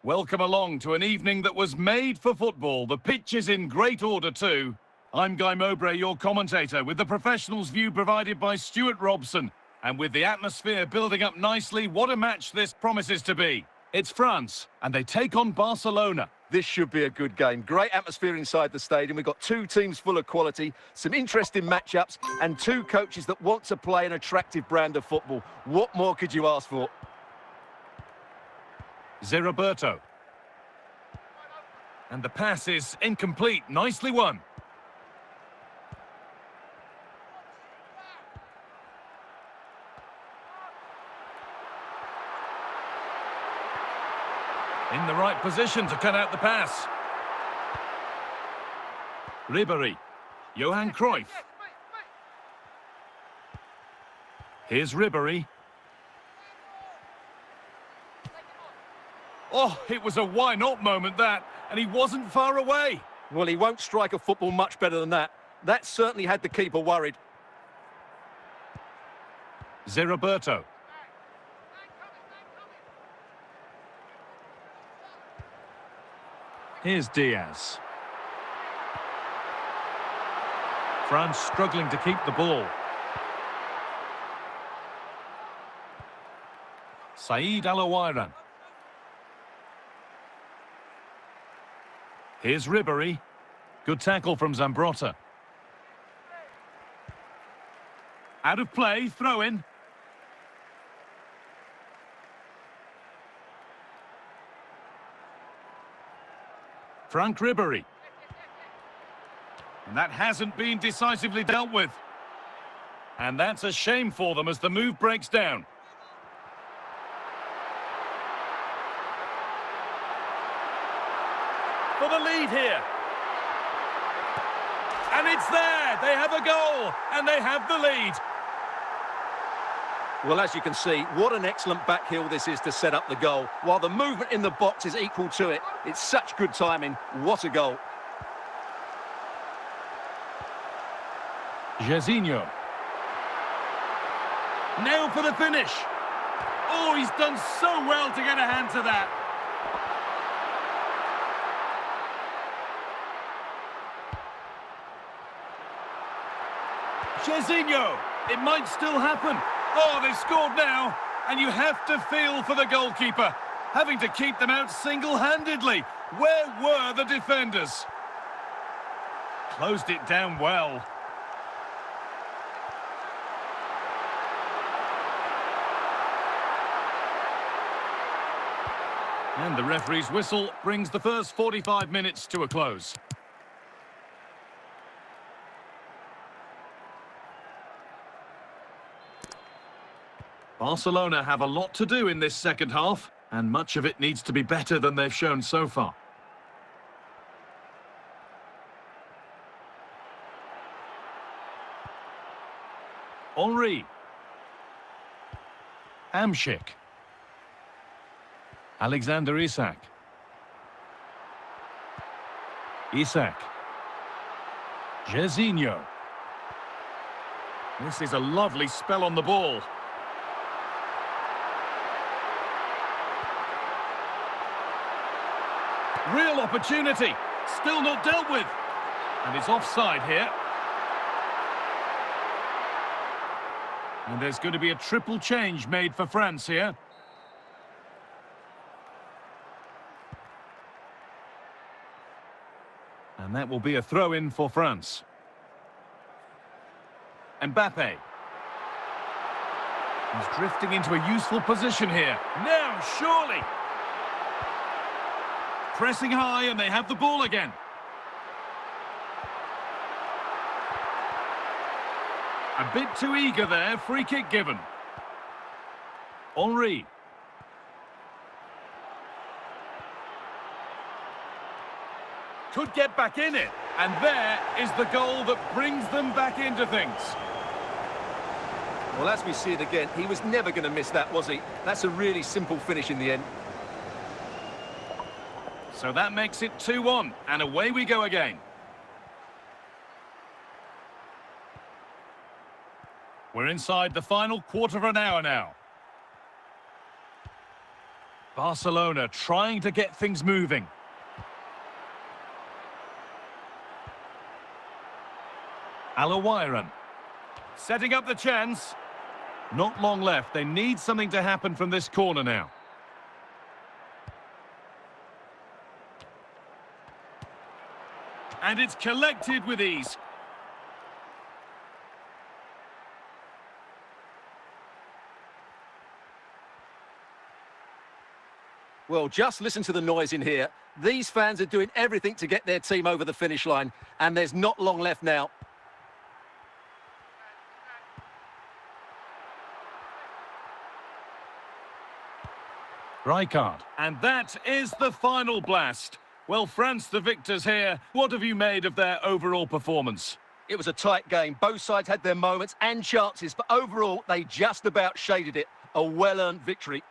Welcome along to an evening that was made for football. The pitch is in great order too. I'm Guy Mowbray, your commentator, with the professionals' view provided by Stuart Robson. And with the atmosphere building up nicely, what a match this promises to be. It's France, and they take on Barcelona. This should be a good game. Great atmosphere inside the stadium. We've got two teams full of quality, some interesting matchups, and two coaches that want to play an attractive brand of football. What more could you ask for? Zé and the pass is incomplete. Nicely won. In the right position to cut out the pass. Ribéry. Johan Cruyff. Here's Ribéry. Oh, it was a why-not moment, that, and he wasn't far away. Well, he won't strike a football much better than that. That certainly had the keeper worried. Zé. Here's Diaz. France struggling to keep the ball. Saïd Al-Owairan. Here's Ribéry. Good tackle from Zambrotta. Out of play, throw in. Franck Ribéry. And that hasn't been decisively dealt with. And that's a shame for them as the move breaks down. For the lead here. And it's there. They have a goal and they have the lead. Well, as you can see, what an excellent back heel this is to set up the goal. While the movement in the box is equal to it. It's such good timing. What a goal. Jairzinho. Now for the finish. Oh, he's done so well to get a hand to that. Jairzinho. It might still happen. Oh, they've scored now, and you have to feel for the goalkeeper, having to keep them out single-handedly. Where were the defenders? Closed it down well. And the referee's whistle brings the first 45 minutes to a close. Barcelona have a lot to do in this second half, and much of it needs to be better than they've shown so far. Henry. Hamšík. Alexander Isak. Isak. Jairzinho. This is a lovely spell on the ball. Real opportunity, still not dealt with. And it's offside here. And there's going to be a triple change made for France here. And that will be a throw-in for France. Mbappe. He's drifting into a useful position here. Now, surely. Pressing high, and they have the ball again. A bit too eager there, free kick given. Henry. Could get back in it, and there is the goal that brings them back into things. Well, as we see it again, he was never going to miss that, was he? That's a really simple finish in the end. So that makes it 2-1, and away we go again. We're inside the final quarter of an hour now. Barcelona trying to get things moving. Alawiran. Setting up the chance. Not long left. They need something to happen from this corner now. And it's collected with ease. Well, just listen to the noise in here. These fans are doing everything to get their team over the finish line, and there's not long left now. Rijkaard. And that is the final blast. Well, France, the victors here. What have you made of their overall performance? It was a tight game. Both sides had their moments and chances, but overall, they just about shaded it. A well-earned victory.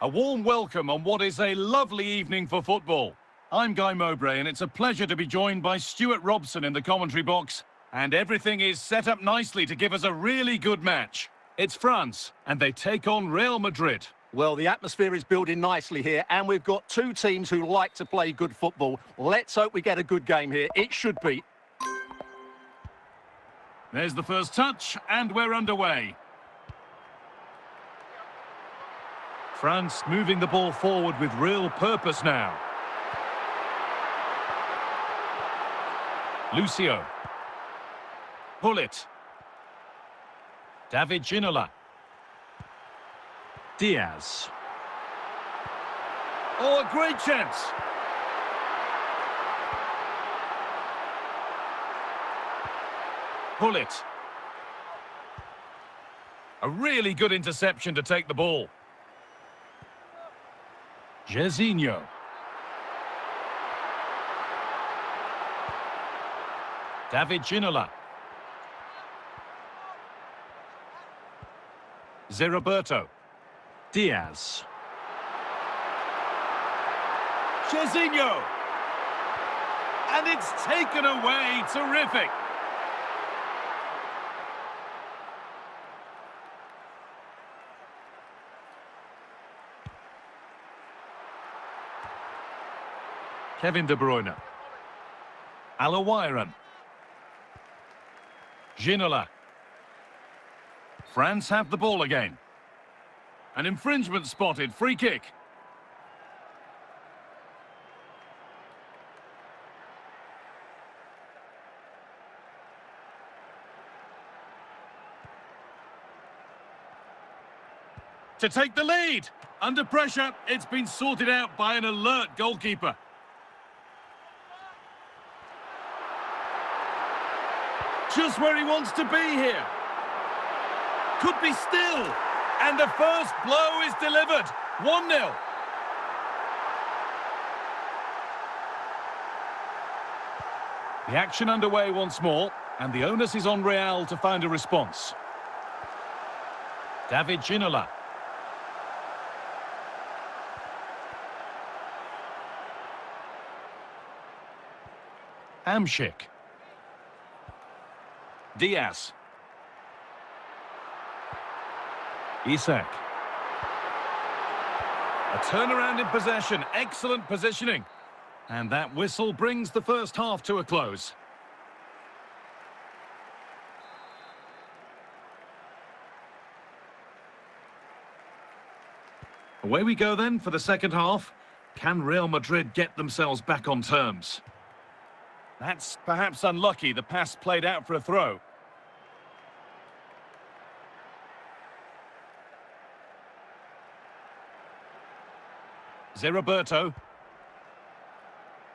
A warm welcome on what is a lovely evening for football. I'm Guy Mowbray, and it's a pleasure to be joined by Stuart Robson in the commentary box. And everything is set up nicely to give us a really good match. It's France, and they take on Real Madrid. Well, the atmosphere is building nicely here, and we've got two teams who like to play good football. Let's hope we get a good game here. It should be. There's the first touch, and we're underway. France moving the ball forward with real purpose now. Lucio. Gullit. David Ginola. Diaz. Oh, a great chance. Gullit. A really good interception to take the ball. Jairzinho. David Ginola. Zé Diaz. Jairzinho. And it's taken away. Terrific. Kevin De Bruyne. Alawiran. Ginola. France have the ball again. An infringement spotted, free kick. To take the lead. Under pressure, it's been sorted out by an alert goalkeeper. Just where he wants to be here. Could be still. And the first blow is delivered. 1-0. The action underway once more, and the onus is on Real to find a response. David Ginola. Hamšík. Diaz. Isak. A turnaround in possession, excellent positioning. And that whistle brings the first half to a close. Away we go then for the second half. Can Real Madrid get themselves back on terms? That's perhaps unlucky, the pass played out for a throw. Roberto.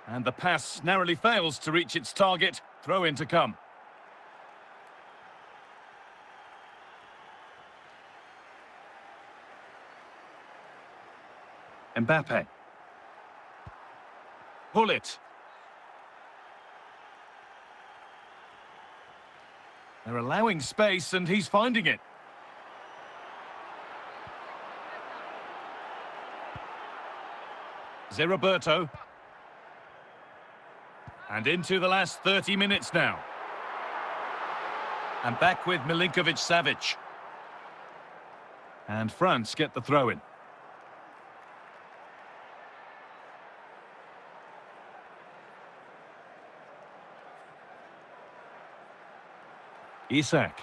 And the pass narrowly fails to reach its target. Throw in to come. Mbappe. Pull it. They're allowing space and he's finding it. Roberto. And into the last 30 minutes now. And back with Milinkovic-Savic. And France get the throw-in. Isak.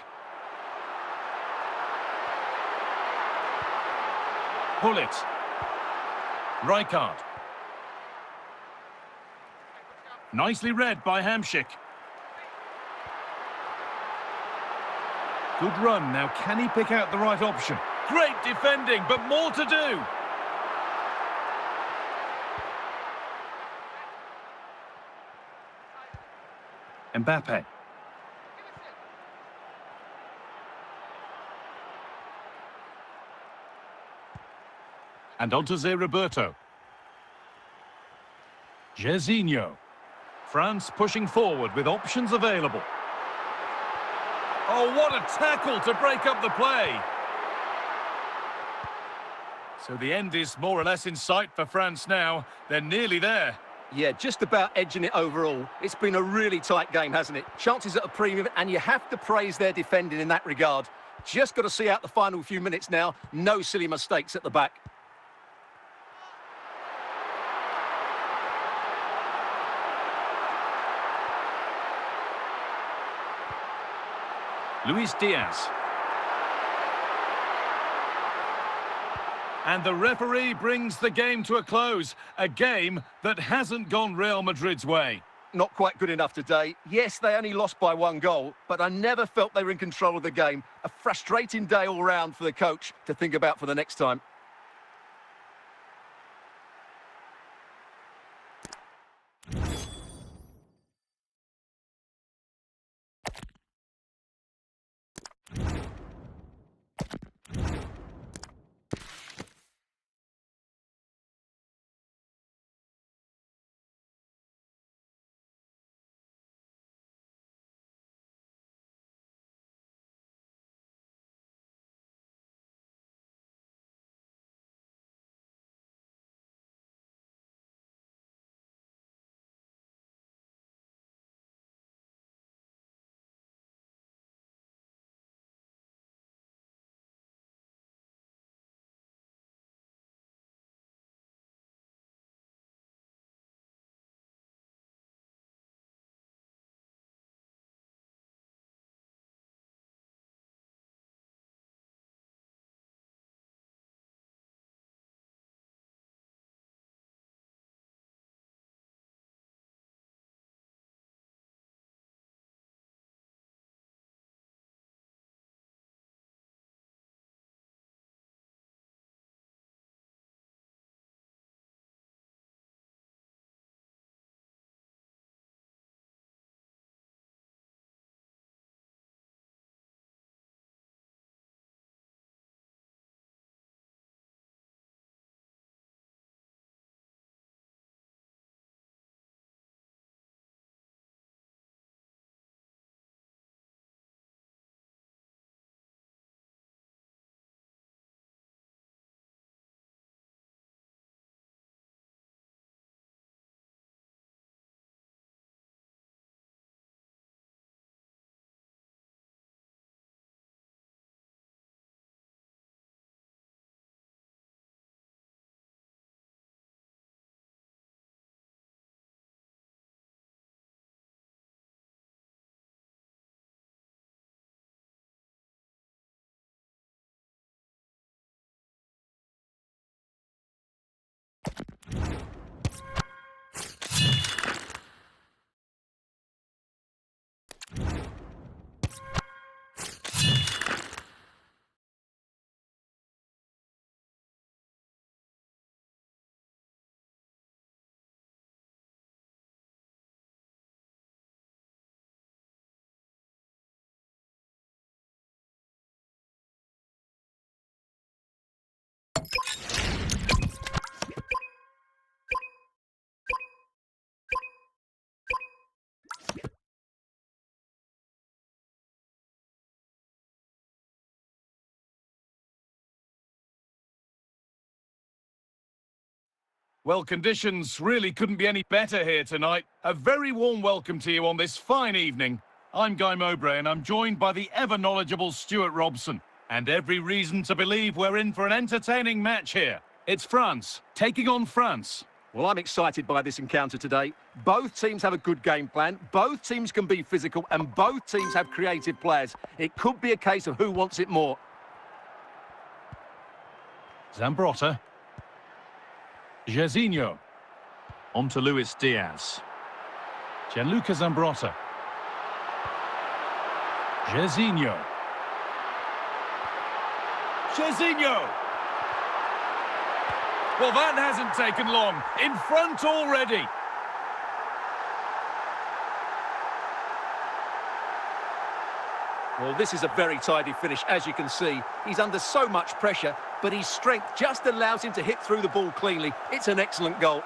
Pull it. Rijkaard. Nicely read by Hamšík. Good run. Now, can he pick out the right option? Great defending, but more to do. Mbappe. And on to Roberto. Jairzinho. France pushing forward with options available. Oh, what a tackle to break up the play. So the end is more or less in sight for France now. They're nearly there. Yeah, just about edging it overall. It's been a really tight game, hasn't it? Chances at a premium, and you have to praise their defending in that regard. Just got to see out the final few minutes now. No silly mistakes at the back. Luis Diaz. And the referee brings the game to a close. A game that hasn't gone Real Madrid's way. Not quite good enough today. Yes, they only lost by 1 goal, but I never felt they were in control of the game. A frustrating day all round for the coach to think about for the next time. Well, conditions really couldn't be any better here tonight. A very warm welcome to you on this fine evening. I'm Guy Mowbray and I'm joined by the ever-knowledgeable Stuart Robson. And every reason to believe we're in for an entertaining match here. It's France taking on France. Well, I'm excited by this encounter today. Both teams have a good game plan, both teams can be physical, and both teams have creative players. It could be a case of who wants it more. Zambrotta. Jairzinho. On to Luis Diaz. Gianluca Zambrotta. Jairzinho. Jairzinho! Well, that hasn't taken long. In front already. Well, this is a very tidy finish, as you can see. He's under so much pressure, but his strength just allows him to hit through the ball cleanly. It's an excellent goal.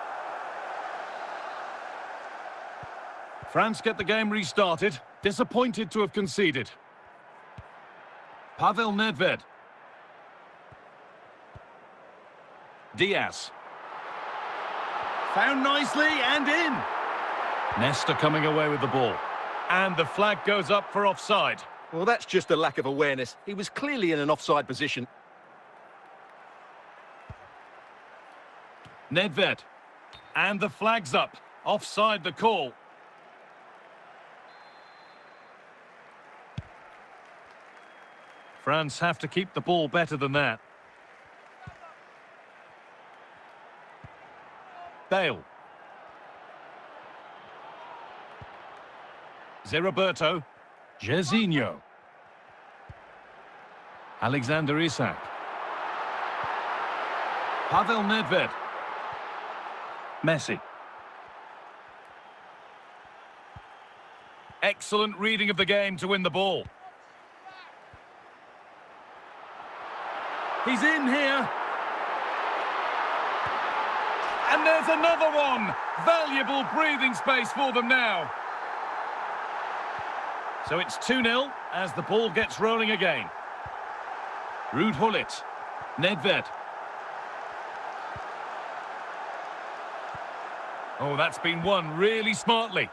France get the game restarted. Disappointed to have conceded. Pavel Nedved. Diaz. Found nicely and in. Nesta coming away with the ball. And the flag goes up for offside. Well, that's just a lack of awareness. He was clearly in an offside position. Nedved. And the flag's up. Offside the call. France have to keep the ball better than that. Bale. Zeriberto. Jairzinho. Alexander Isak. Pavel Nedved. Messi. Excellent reading of the game to win the ball. He's in here. And there's another one. Valuable breathing space for them now. So it's 2-0 as the ball gets rolling again. Ruud Gullit. Nedved. Oh, that's been won really smartly.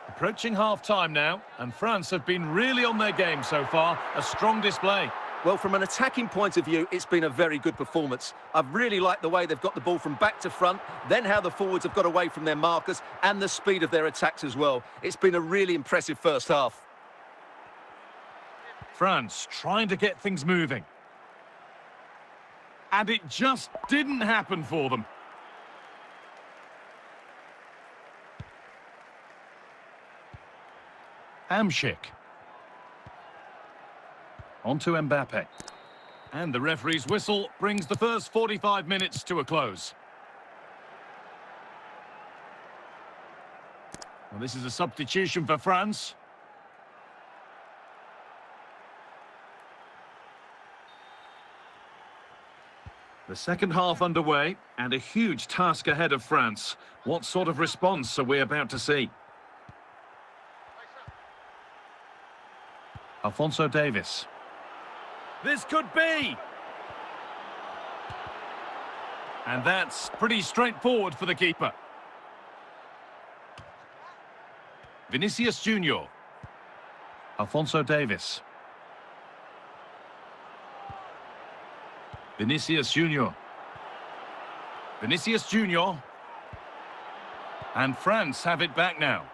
Approaching half-time now, and France have been really on their game so far. A strong display. Well, from an attacking point of view, it's been a very good performance. I've really liked the way they've got the ball from back to front, then how the forwards have got away from their markers, and the speed of their attacks as well. It's been a really impressive first half. France trying to get things moving. And it just didn't happen for them. Hamšík. On to Mbappe. And the referee's whistle brings the first 45 minutes to a close. Well, this is a substitution for France. The second half underway, and a huge task ahead of France. What sort of response are we about to see? Alphonso Davies. This could be! And that's pretty straightforward for the keeper. Vinicius Junior. Alphonso Davies. Vinicius Junior. Vinicius Junior. And France have it back now.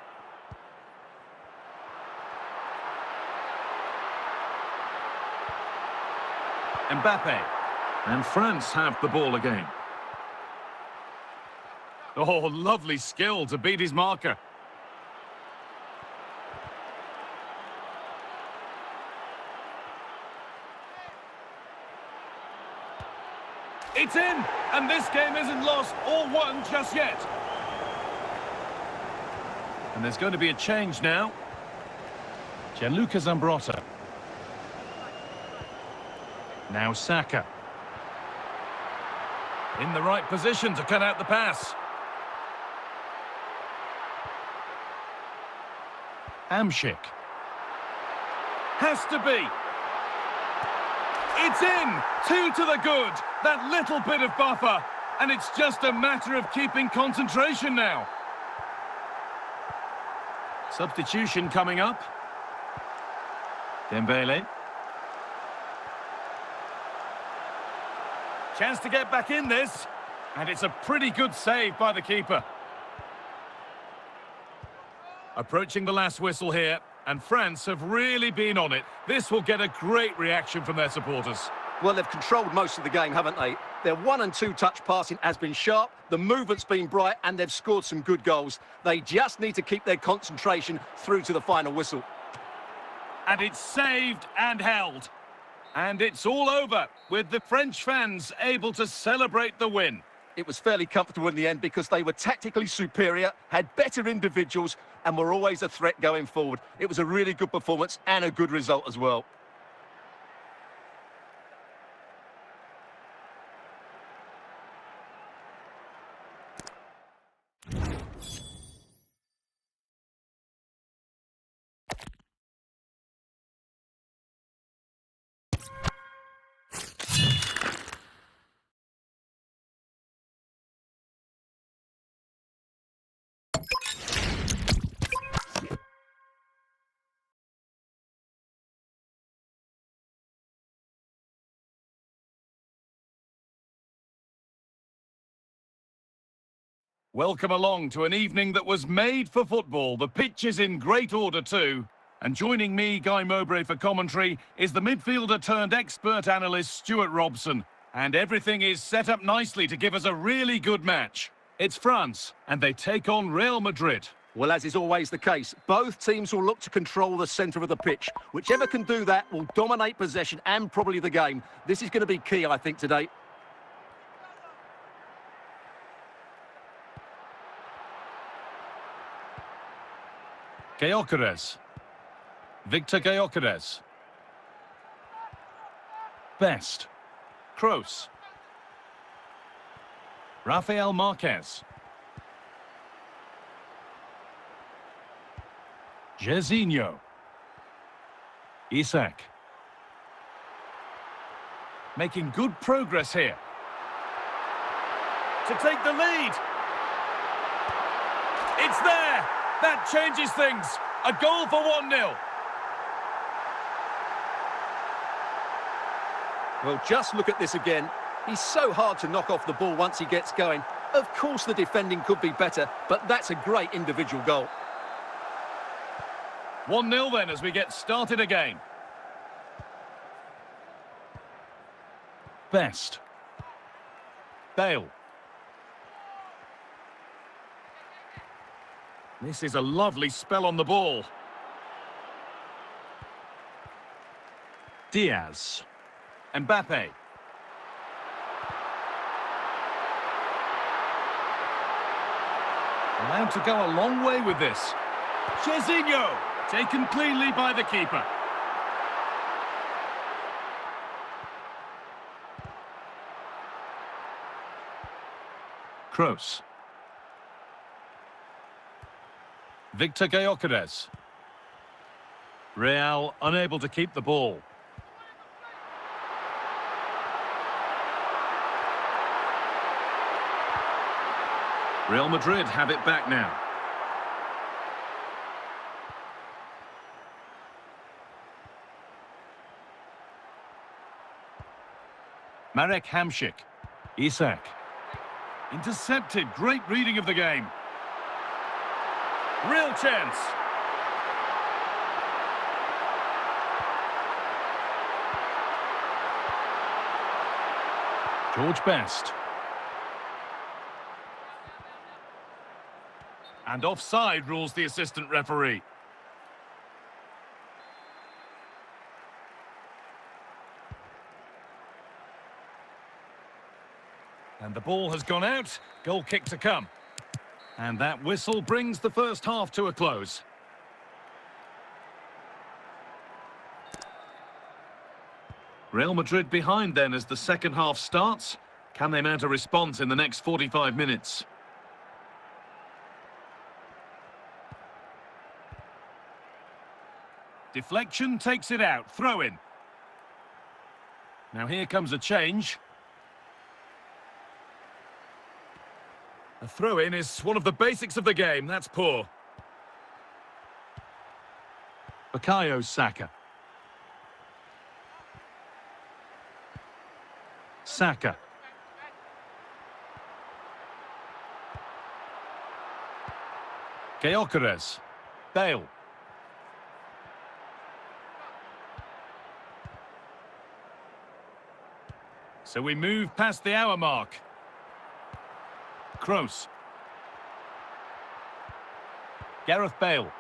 Mbappe. And France have the ball again. Oh, lovely skill to beat his marker. It's in, and this game isn't lost or won just yet. And there's going to be a change now. Gianluca Zambrotta. Now Saka. In the right position to cut out the pass. Hamšík. Has to be. It's in! 2 to the good. That little bit of buffer. And it's just a matter of keeping concentration now. Substitution coming up. Dembele. Chance to get back in this. And it's a pretty good save by the keeper. Approaching the last whistle here. And France have really been on it. This will get a great reaction from their supporters. Well, they've controlled most of the game, haven't they? Their 1- and 2-touch passing has been sharp, the movement's been bright, and they've scored some good goals. They just need to keep their concentration through to the final whistle. And it's saved and held. And it's all over, with the French fans able to celebrate the win. It was fairly comfortable in the end because they were tactically superior, had better individuals, and were always a threat going forward. It was a really good performance and a good result as well. Welcome along to an evening that was made for football. The pitch is in great order too. And joining me, Guy Mowbray, for commentary is the midfielder turned expert analyst Stuart Robson. And everything is set up nicely to give us a really good match. It's France, and they take on Real Madrid. Well, as is always the case, both teams will look to control the centre of the pitch. Whichever can do that will dominate possession and probably the game. This is going to be key, I think, today. Gyökeres. Victor Gyökeres. Best. Kroos. Rafael Marquez. Jairzinho. Isak. Making good progress here. To take the lead. It's there. That changes things. A goal for 1-0. Well, just look at this again. He's so hard to knock off the ball once he gets going. Of course the defending could be better, but that's a great individual goal. 1-0 then as we get started again. Best. Bale. This is a lovely spell on the ball. Diaz. Mbappe. Allowed to go a long way with this. Jairzinho, taken cleanly by the keeper. Kroos. Victor Gyökeres. Real unable to keep the ball. Real Madrid have it back now. Marek Hamšík. Isak. Intercepted. Great reading of the game. Real chance. George Best. And offside rules the assistant referee. And the ball has gone out. Goal kick to come. And that whistle brings the first half to a close. Real Madrid behind then as the second half starts. Can they mount a response in the next 45 minutes? Deflection takes it out. Throw in. Now here comes a change. A throw-in is one of the basics of the game. That's poor. Bukayo Saka. Saka. Gyökeres. Bale. So we move past the hour mark. Kroos. Gareth Bale.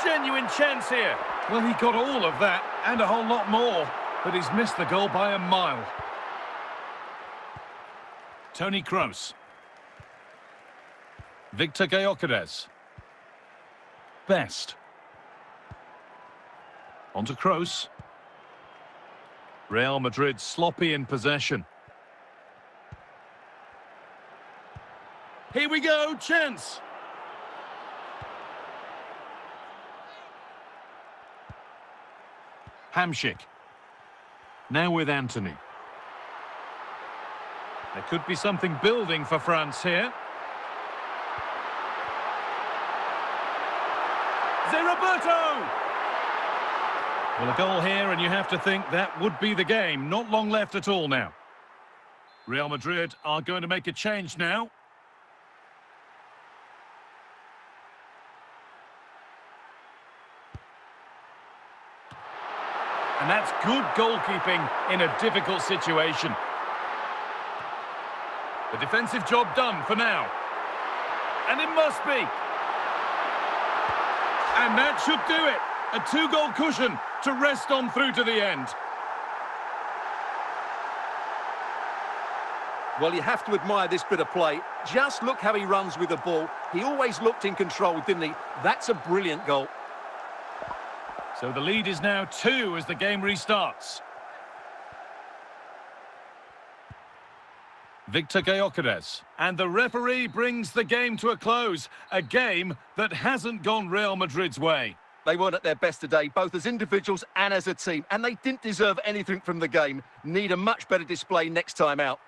Genuine chance here. Well, he got all of that and a whole lot more, but he's missed the goal by a mile. Toni Kroos. Victor Gyökeres. Best. On to Kroos. Real Madrid sloppy in possession. Here we go, chance. Hamšík. Now with Antony. There could be something building for France here. Roberto! Well, a goal here, and you have to think that would be the game. Not long left at all now. Real Madrid are going to make a change now. And that's good goalkeeping in a difficult situation. The defensive job done for now. And it must be. And that should do it. A two-goal cushion to rest on through to the end. Well, you have to admire this bit of play. Just look how he runs with the ball. He always looked in control, didn't he? That's a brilliant goal. So the lead is now 2 as the game restarts. Victor Gyökeres. And the referee brings the game to a close. A game that hasn't gone Real Madrid's way. They weren't at their best today, both as individuals and as a team. And they didn't deserve anything from the game. Need a much better display next time out.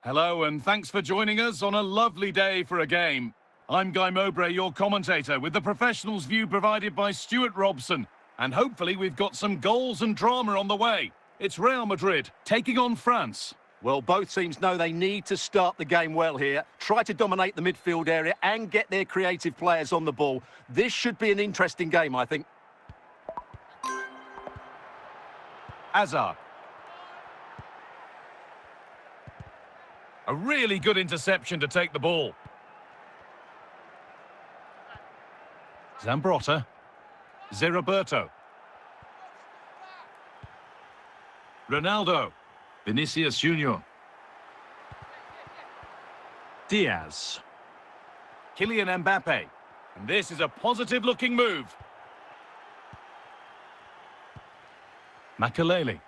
Hello, and thanks for joining us on a lovely day for a game. I'm Guy Mowbray, your commentator, with the professionals' view provided by Stuart Robson. And hopefully we've got some goals and drama on the way. It's Real Madrid taking on France. Well, both teams know they need to start the game well here. Try to dominate the midfield area and get their creative players on the ball. This should be an interesting game, I think. Hazard. A really good interception to take the ball. Zambrotta. Roberto. Ronaldo. Vinicius Junior. Diaz. Kylian Mbappe. And this is a positive-looking move. Makelele.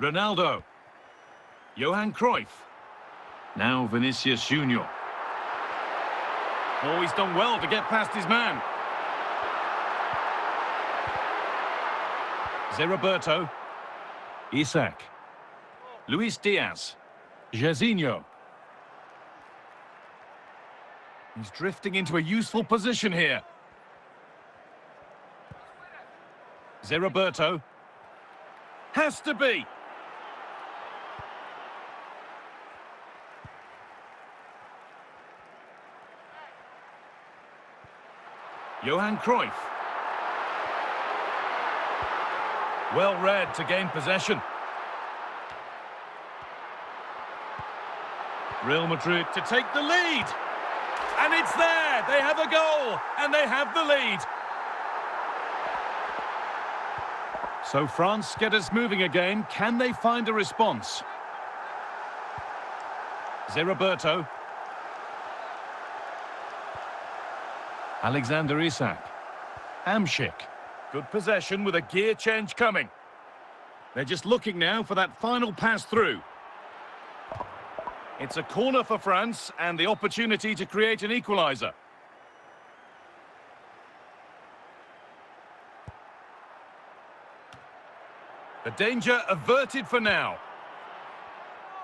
Ronaldo. Johan Cruyff. Now Vinicius Junior. Oh, he's done well to get past his man. Zé Roberto. Isak. Luis Diaz. Jairzinho. He's drifting into a useful position here. Zé Roberto. Has to be. Johan Cruyff. Well read to gain possession. Real Madrid to take the lead. And it's there. They have a goal and they have the lead. So France get us moving again. Can they find a response? Zé Roberto. Alexander Isak. Amshik. Good possession with a gear change coming. They're just looking now for that final pass through. It's a corner for France and the opportunity to create an equaliser. The danger averted for now.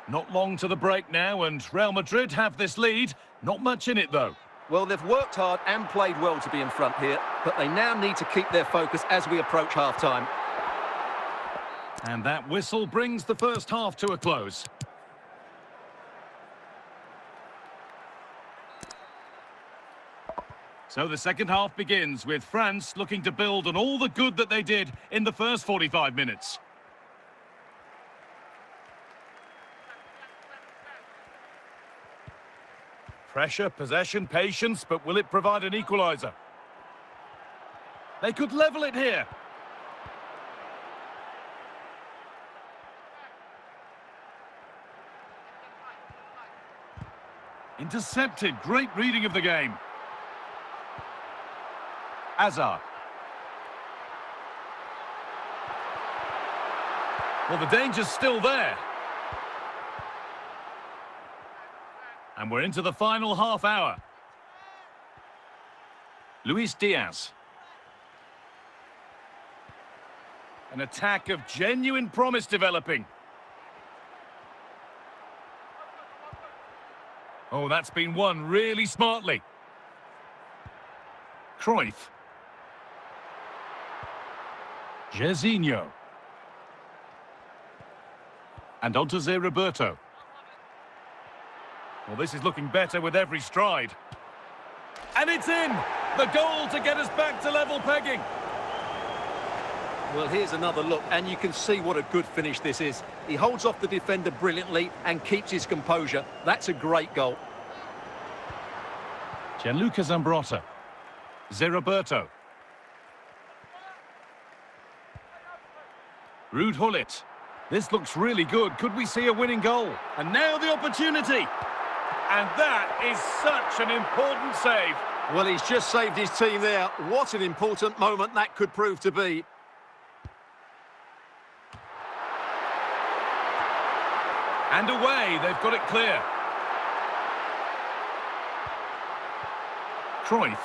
Not long to the break now, and Real Madrid have this lead. Not much in it, though. Well, they've worked hard and played well to be in front here, but they now need to keep their focus as we approach half-time. And that whistle brings the first half to a close. So the second half begins with France looking to build on all the good that they did in the first 45 minutes. Pressure, possession, patience, but will it provide an equaliser? They could level it here. Intercepted, great reading of the game. Hazard. Well, the danger's still there. And we're into the final half hour. Luis Diaz. An attack of genuine promise developing. Oh, that's been won really smartly. Cruyff. Jairzinho. And on to Zé Roberto. Well, this is looking better with every stride. And it's in! The goal to get us back to level pegging. Well, here's another look, and you can see what a good finish this is. He holds off the defender brilliantly and keeps his composure. That's a great goal. Gianluca Zambrotta. Zé Roberto. Ruud Gullit. This looks really good. Could we see a winning goal? And now the opportunity. And that is such an important save. Well, he's just saved his team there. What an important moment that could prove to be. And away, they've got it clear. Cruyff.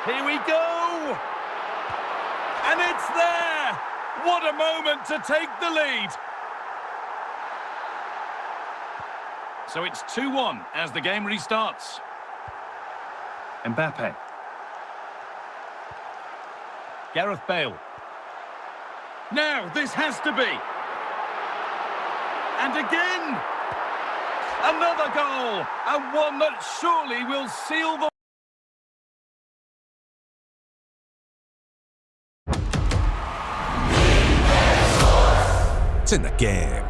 Here we go! And it's there! What a moment to take the lead! So it's 2-1 as the game restarts. Mbappe. Gareth Bale. Now, this has to be. And again! Another goal! And one that surely will seal the... It's in the game.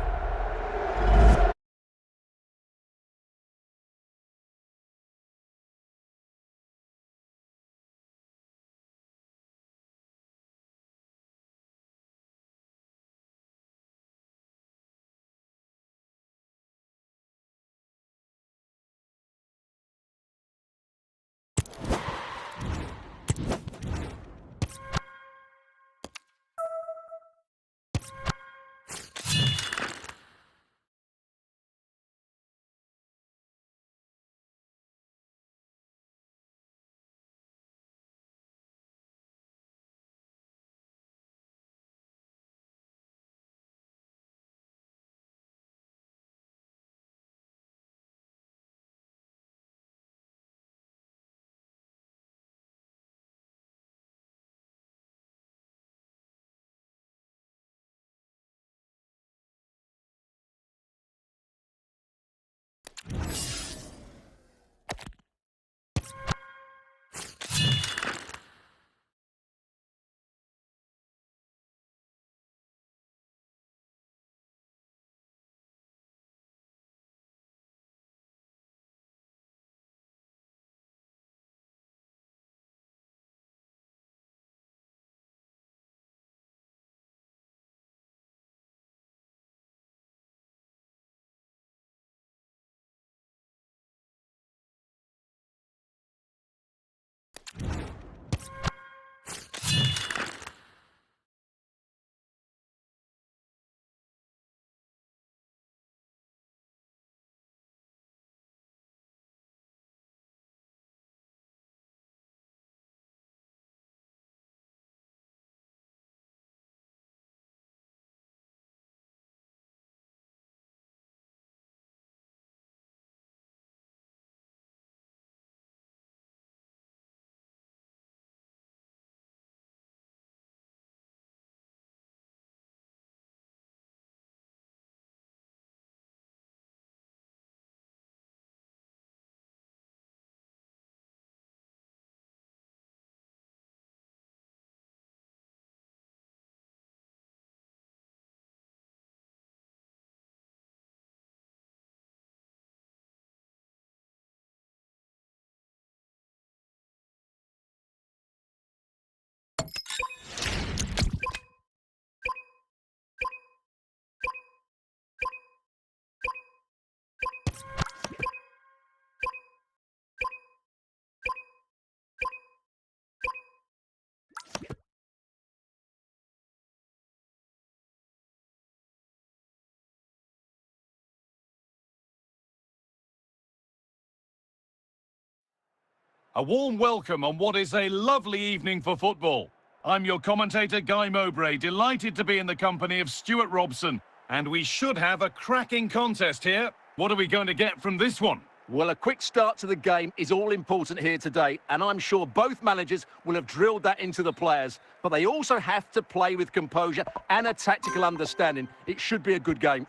A warm welcome on what is a lovely evening for football. I'm your commentator, Guy Mowbray, delighted to be in the company of Stuart Robson. And we should have a cracking contest here. What are we going to get from this one? Well, a quick start to the game is all important here today, and I'm sure both managers will have drilled that into the players. But they also have to play with composure and a tactical understanding. It should be a good game.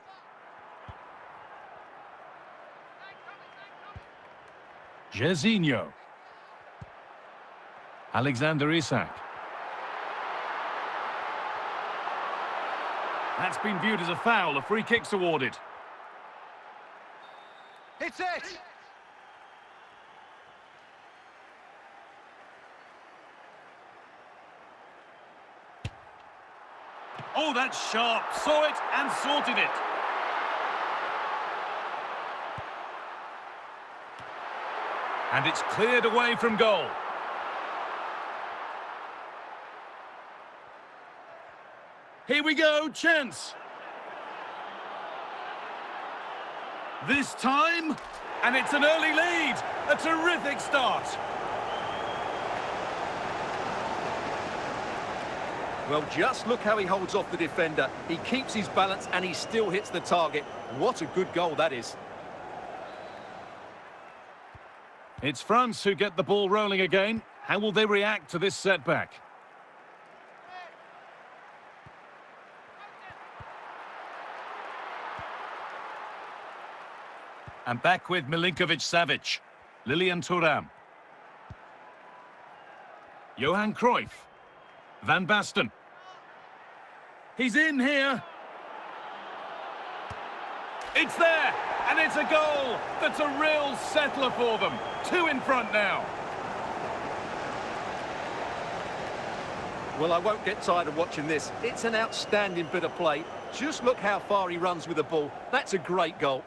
Jairzinho. Alexander Isak. That's been viewed as a foul. A free kick's awarded. It's it! Oh, that's sharp. Saw it and sorted it. And it's cleared away from goal. Here we go, chance. This time, and it's an early lead. A terrific start. Well, just look how he holds off the defender. He keeps his balance and he still hits the target. What a good goal that is. It's France who get the ball rolling again. How will they react to this setback? And back with Milinkovic-Savic. Lilian Thuram. Johan Cruyff. Van Basten. He's in here. It's there, and it's a goal. That's a real settler for them. 2 in front now. Well, I won't get tired of watching this. It's an outstanding bit of play. Just look how far he runs with the ball. That's a great goal.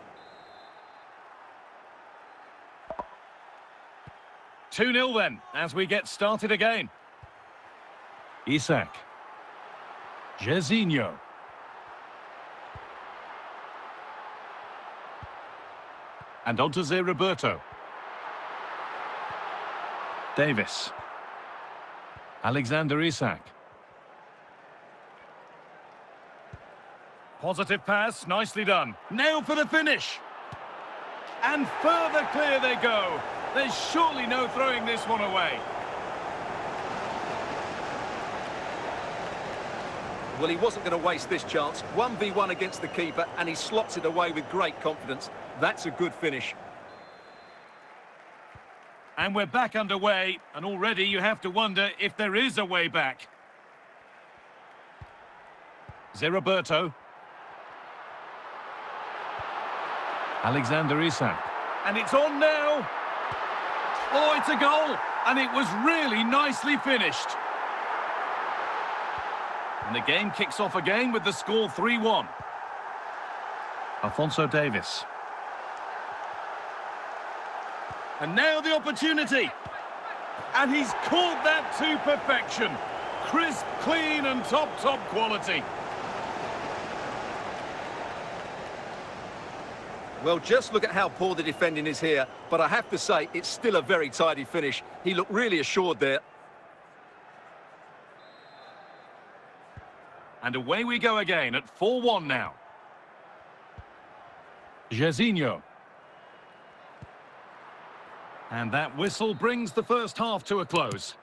2-0 then, as we get started again. Isak. Jairzinho. And on to Zé Roberto. Davis. Alexander Isak. Positive pass, nicely done. Now for the finish. And further clear they go. There's surely no throwing this one away. Well, he wasn't going to waste this chance. 1v1 against the keeper, and he slots it away with great confidence. That's a good finish. And we're back underway, and already you have to wonder if there is a way back. Zé Roberto. Alexander Isak. And it's on now. Oh, it's a goal, and it was really nicely finished. And the game kicks off again with the score 3-1. Alphonso Davies. And now the opportunity. And he's caught that to perfection. Crisp, clean and top quality. Well, just look at how poor the defending is here. But I have to say, it's still a very tidy finish. He looked really assured there. And away we go again at 4-1 now. Jairzinho. And that whistle brings the first half to a close.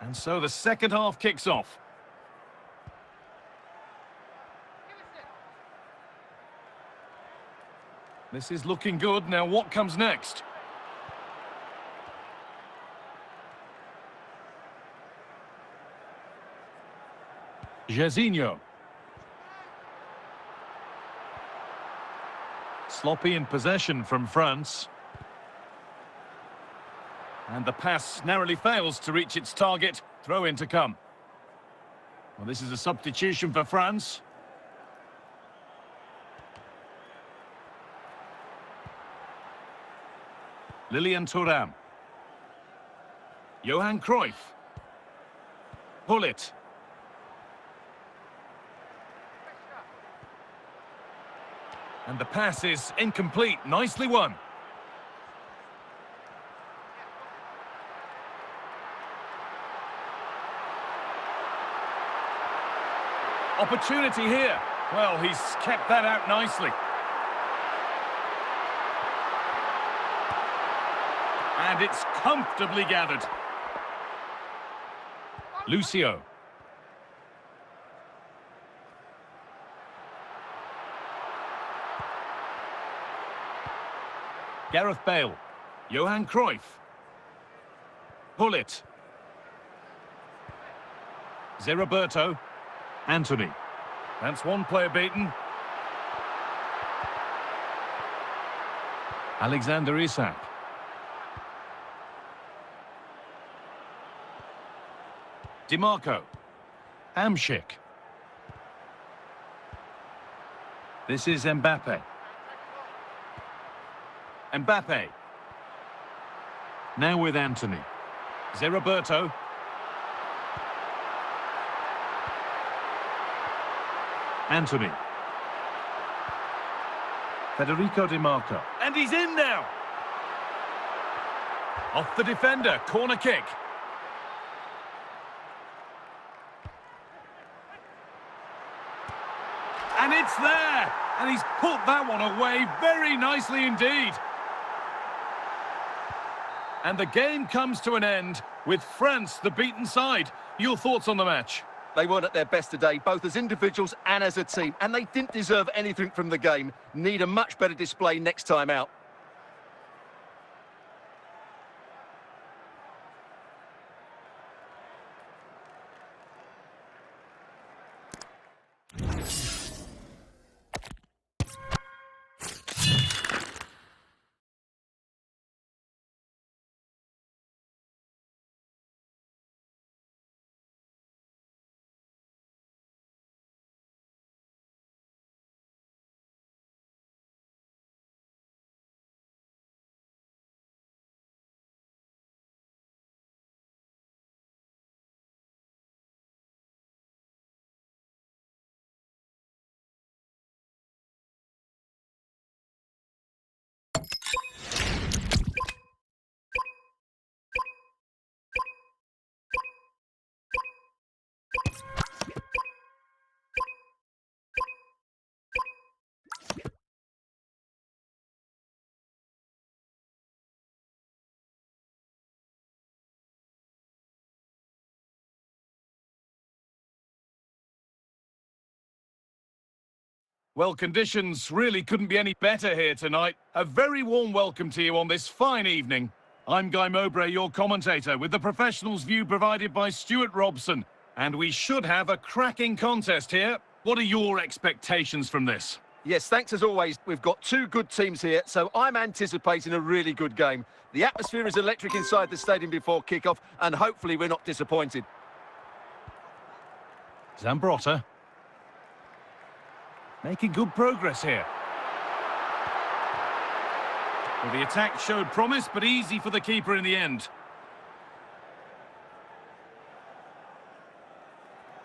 And so the second half kicks off. This is looking good. Now what comes next? Jairzinho. Sloppy in possession from France. And the pass narrowly fails to reach its target. Throw in to come. Well, this is a substitution for France. Lilian Thuram. Johan Cruyff. And the pass is incomplete. Nicely won. Opportunity here. Well, he's kept that out nicely. And it's comfortably gathered. Lucio. Gareth Bale. Johan Cruyff. Pullet. Zeriberto. Anthony. That's one player beaten. Alexander Isak. DiMarco. Hamšík. This is Mbappe. Mbappe. Now with Anthony. Zeriberto. Anthony. Federico DiMarco. And he's in now. Off the defender. Corner kick. And it's there. And he's put that one away very nicely indeed. And the game comes to an end with France the beaten side. Your thoughts on the match? They weren't at their best today, both as individuals and as a team, and they didn't deserve anything from the game. Need a much better display next time out. Well, conditions really couldn't be any better here tonight. A very warm welcome to you on this fine evening. I'm Guy Mowbray, your commentator, with the professionals' view provided by Stuart Robson. And we should have a cracking contest here. What are your expectations from this? Yes, thanks as always. We've got two good teams here, so I'm anticipating a really good game. The atmosphere is electric inside the stadium before kick-off, and hopefully we're not disappointed. Zambrotta. Making good progress here. Well, the attack showed promise, but easy for the keeper in the end.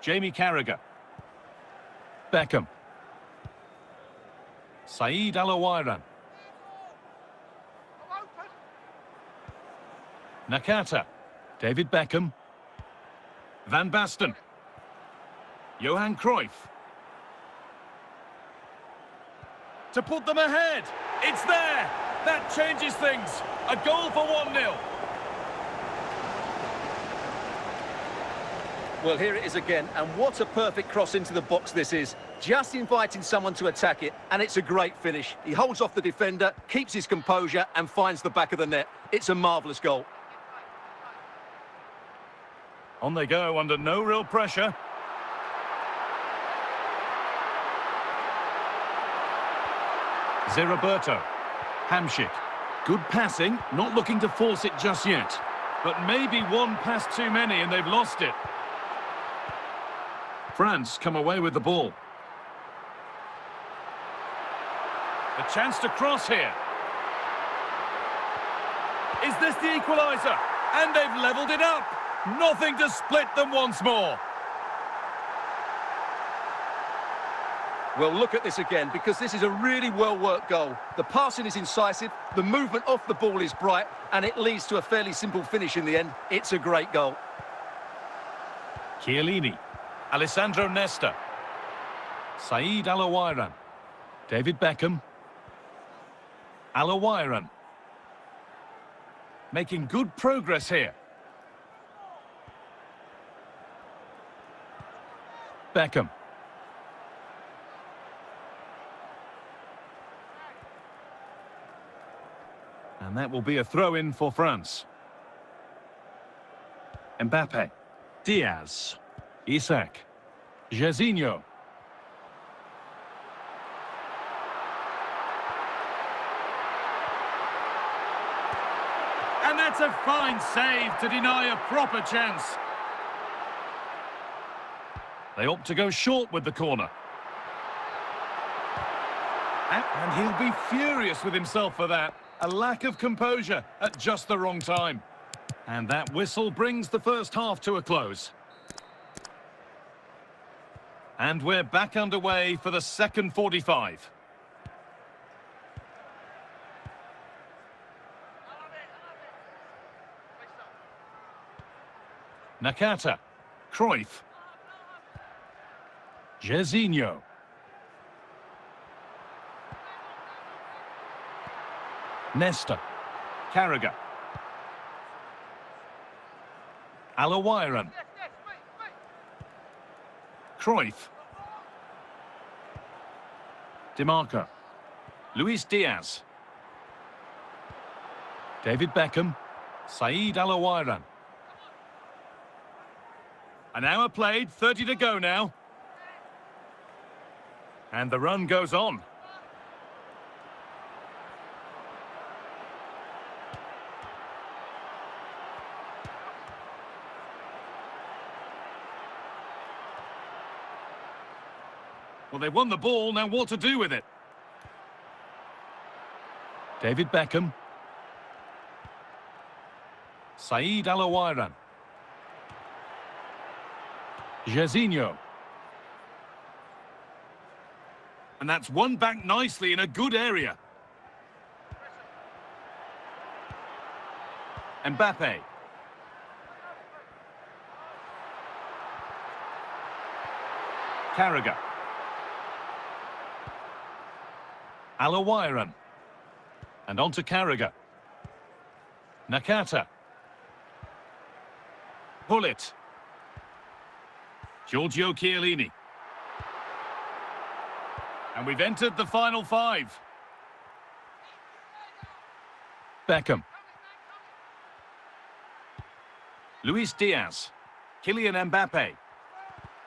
Jamie Carragher. Beckham. Saeed Alawairan. Nakata. David Beckham. Van Basten. Johan Cruyff. To put them ahead. It's there. That changes things. A goal for 1-0. Well, here it is again, and what a perfect cross into the box this is. Just inviting someone to attack it, and it's a great finish. He holds off the defender, keeps his composure, and finds the back of the net. It's a marvellous goal. On they go under no real pressure. Zeriberto. Hamšík. Good passing, not looking to force it just yet. But maybe one pass too many and they've lost it. France come away with the ball. A chance to cross here. Is this the equaliser? And they've levelled it up. Nothing to split them once more. Well, look at this again, because this is a really well-worked goal. The passing is incisive, the movement off the ball is bright, and it leads to a fairly simple finish in the end. It's a great goal. Chiellini, Alessandro Nesta, Saeed Alawairan, David Beckham, Alawairan. Making good progress here. Beckham. And that will be a throw-in for France. Mbappe. Diaz. Isak. Jairzinho. And that's a fine save to deny a proper chance. They opt to go short with the corner. And he'll be furious with himself for that. A lack of composure at just the wrong time. And that whistle brings the first half to a close. And we're back underway for the second 45. Nakata. Cruyff. Jairzinho. Nesta. Carragher. Alawairan. Cruyff. DiMarco. Luis Diaz. David Beckham. Saeed Alawairan. An hour played, 30 to go now. And the run goes on. Well, they won the ball, now what to do with it? David Beckham. Saeed Alawairan. Jairzinho. And that's won back nicely in a good area. Mbappe. Carragher. Alawairan. And on to Carragher. Nakata. Gullit. Giorgio Chiellini. And we've entered the final five. Beckham. Luis Diaz. Kylian Mbappe.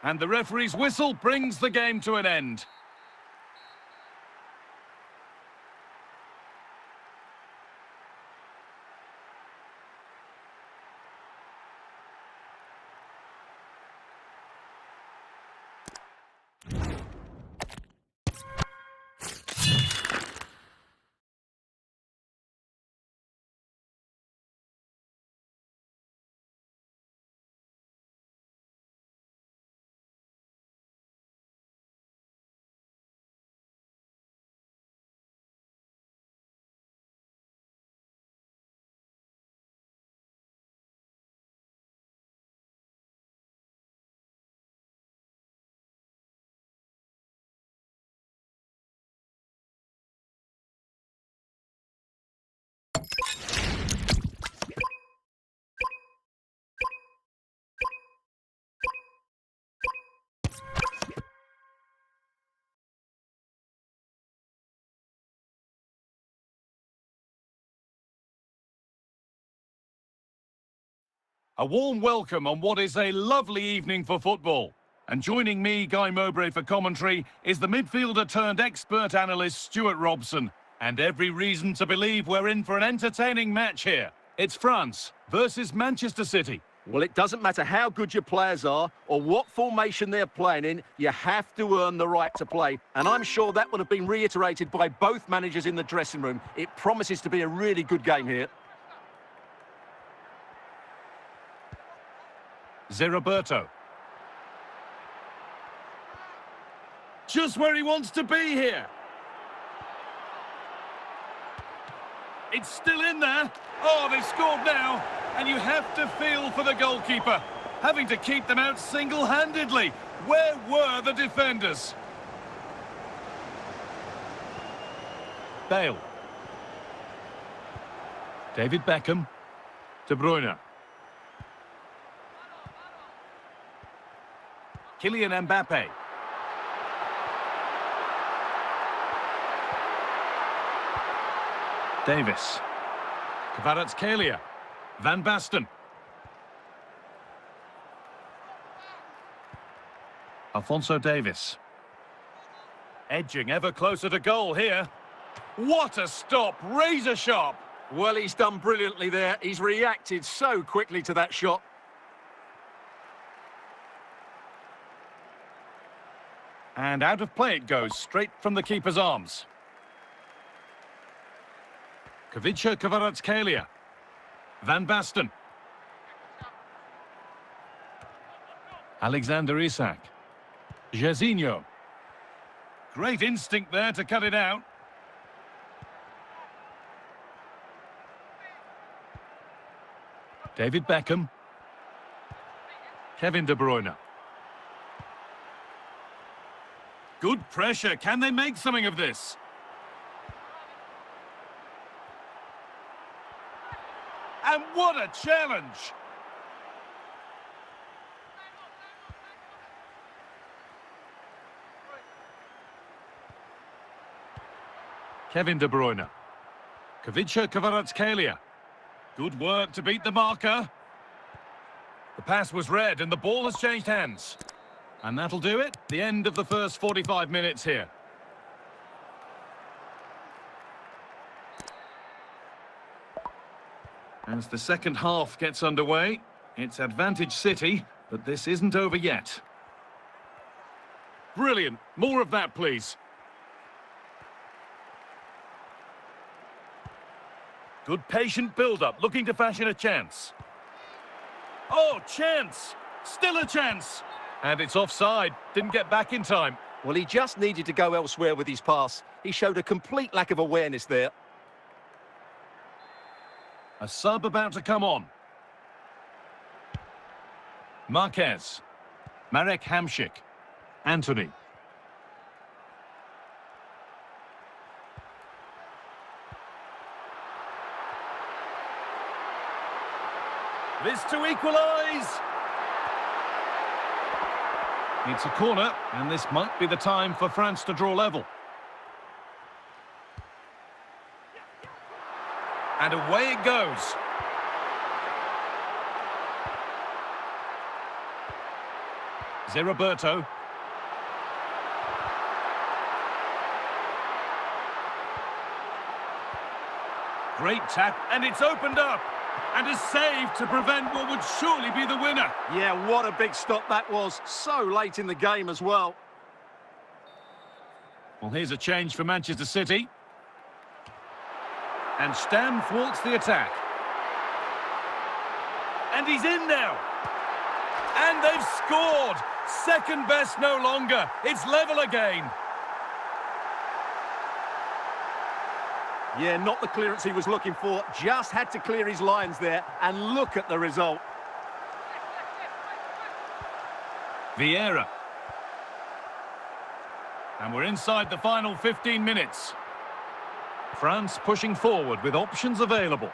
And the referee's whistle brings the game to an end. A warm welcome on what is a lovely evening for football. And joining me, Guy Mowbray, for commentary is the midfielder turned expert analyst Stuart Robson. And every reason to believe we're in for an entertaining match here. It's France versus Manchester City. Well, it doesn't matter how good your players are or what formation they're playing in, you have to earn the right to play. And I'm sure that would have been reiterated by both managers in the dressing room. It promises to be a really good game here. Zé Roberto. Just where he wants to be here. It's still in there. Oh, they've scored now. And you have to feel for the goalkeeper, having to keep them out single-handedly. Where were the defenders? Bale. David Beckham. De Bruyne. Kylian Mbappe. Davis. Kvaratskhelia. Van Basten. Alphonso Davies. Edging ever closer to goal here. What a stop! Razor sharp! Well, he's done brilliantly there. He's reacted so quickly to that shot. And out of play it goes, straight from the keeper's arms. Khvicha Kvaratskhelia. Van Basten. Alexander Isak. Jairzinho. Great instinct there to cut it out. David Beckham. Kevin De Bruyne. Good pressure. Can they make something of this? And what a challenge! Kevin De Bruyne. Khvicha Kvaratskhelia. Good work to beat the marker. The pass was read and the ball has changed hands. And that'll do it. The end of the first 45 minutes here. As the second half gets underway, it's advantage City, but this isn't over yet. Brilliant. More of that, please. Good patient build-up, looking to fashion a chance. Oh, chance! Still a chance! And it's offside. Didn't get back in time. Well, he just needed to go elsewhere with his pass. He showed a complete lack of awareness there. A sub about to come on. Marquez. Marek Hamšík. Anthony. This to equalise. It's a corner, and this might be the time for France to draw level. And away it goes. Roberto. Great tap, and it's opened up. And a save to prevent what would surely be the winner. Yeah, what a big stop that was. So late in the game as well. Well, here's a change for Manchester City. And Stam thwarts the attack. And he's in now. And they've scored. Second best no longer. It's level again. Yeah, not the clearance he was looking for. Just had to clear his lines there. And look at the result. Vieira. And we're inside the final 15 minutes. France pushing forward with options available.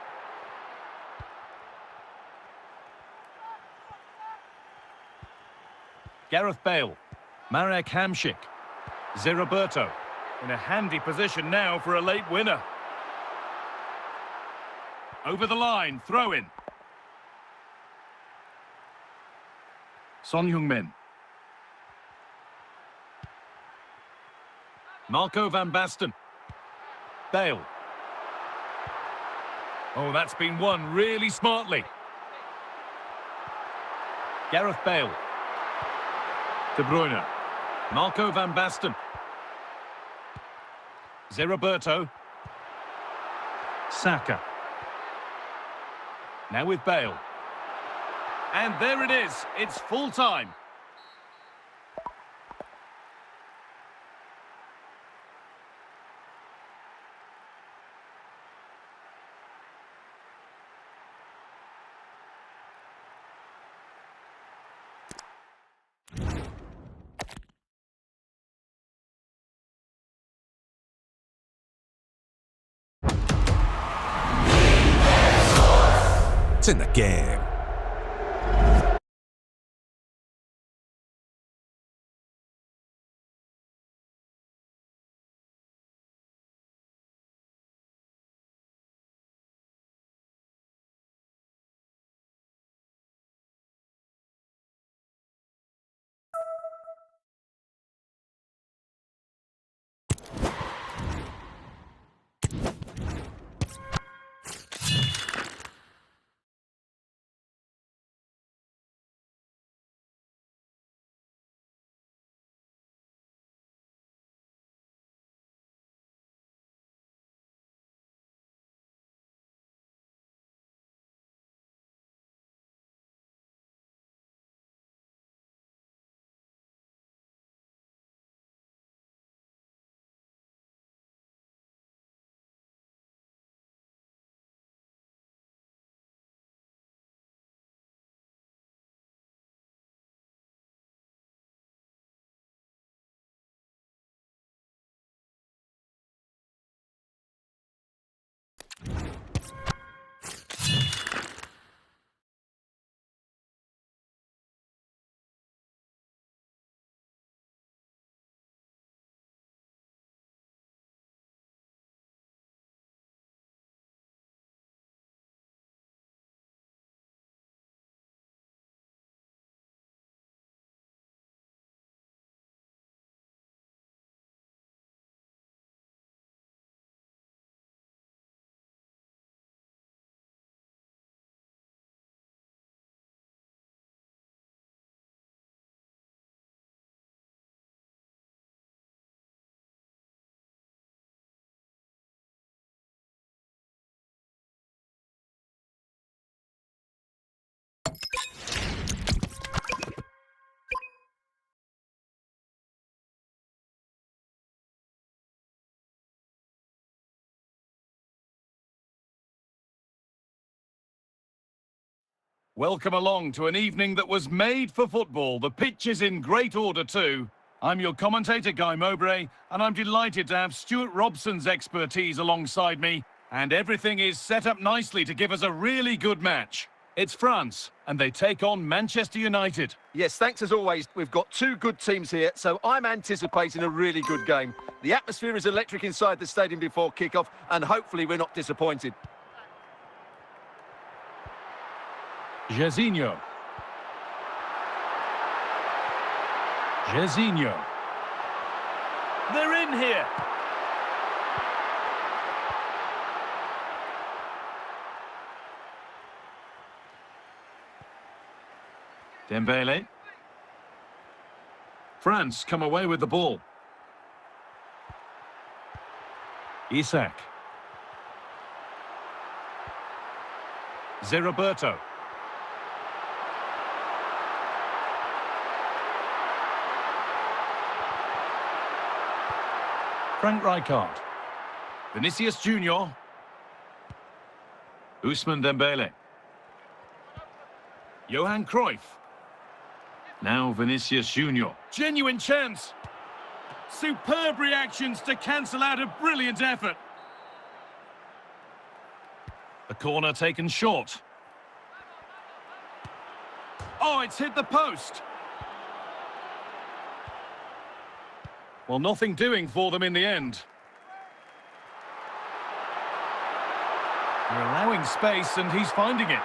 Gareth Bale. Marek Hamšík. Roberto. In a handy position now for a late winner. Over the line, throw in. Son Heung-min. Marco van Basten. Bale. Oh, that's been won really smartly. Gareth Bale. De Bruyne. Marco van Basten. Roberto. Saka. Now with Bale. And there it is. It's full time. It's in the game. Welcome along to an evening that was made for football. The pitch is in great order too. I'm your commentator, Guy Mowbray, and I'm delighted to have Stuart Robson's expertise alongside me, and everything is set up nicely to give us a really good match. It's France, and they take on Manchester United. Yes, thanks as always. We've got two good teams here, so I'm anticipating a really good game. The atmosphere is electric inside the stadium before kick-off, and hopefully we're not disappointed. Jairzinho. Jairzinho. They're in here. Dembele. France come away with the ball. Isak. Zé-Roberto. Frank Rijkaard. Vinicius Junior. Ousmane Dembele. Johan Cruyff. Now Vinicius Junior. Genuine chance. Superb reactions to cancel out a brilliant effort. The corner taken short. Oh, it's hit the post. Well, nothing doing for them in the end. They're allowing space and he's finding it.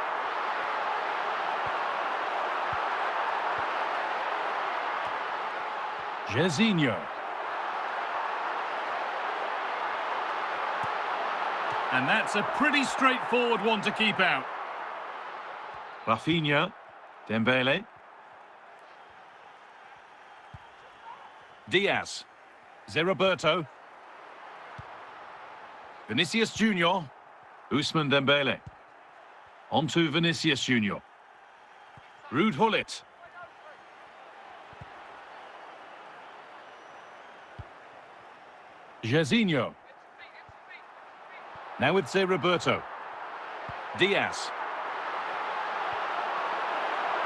Jairzinho. And that's a pretty straightforward one to keep out. Rafinha. Dembele. Diaz. Zé-Roberto. Vinicius Junior. Ousmane Dembele. On to Vinicius Junior. Ruud Gullit. Jairzinho. Now with Zé-Roberto. Diaz.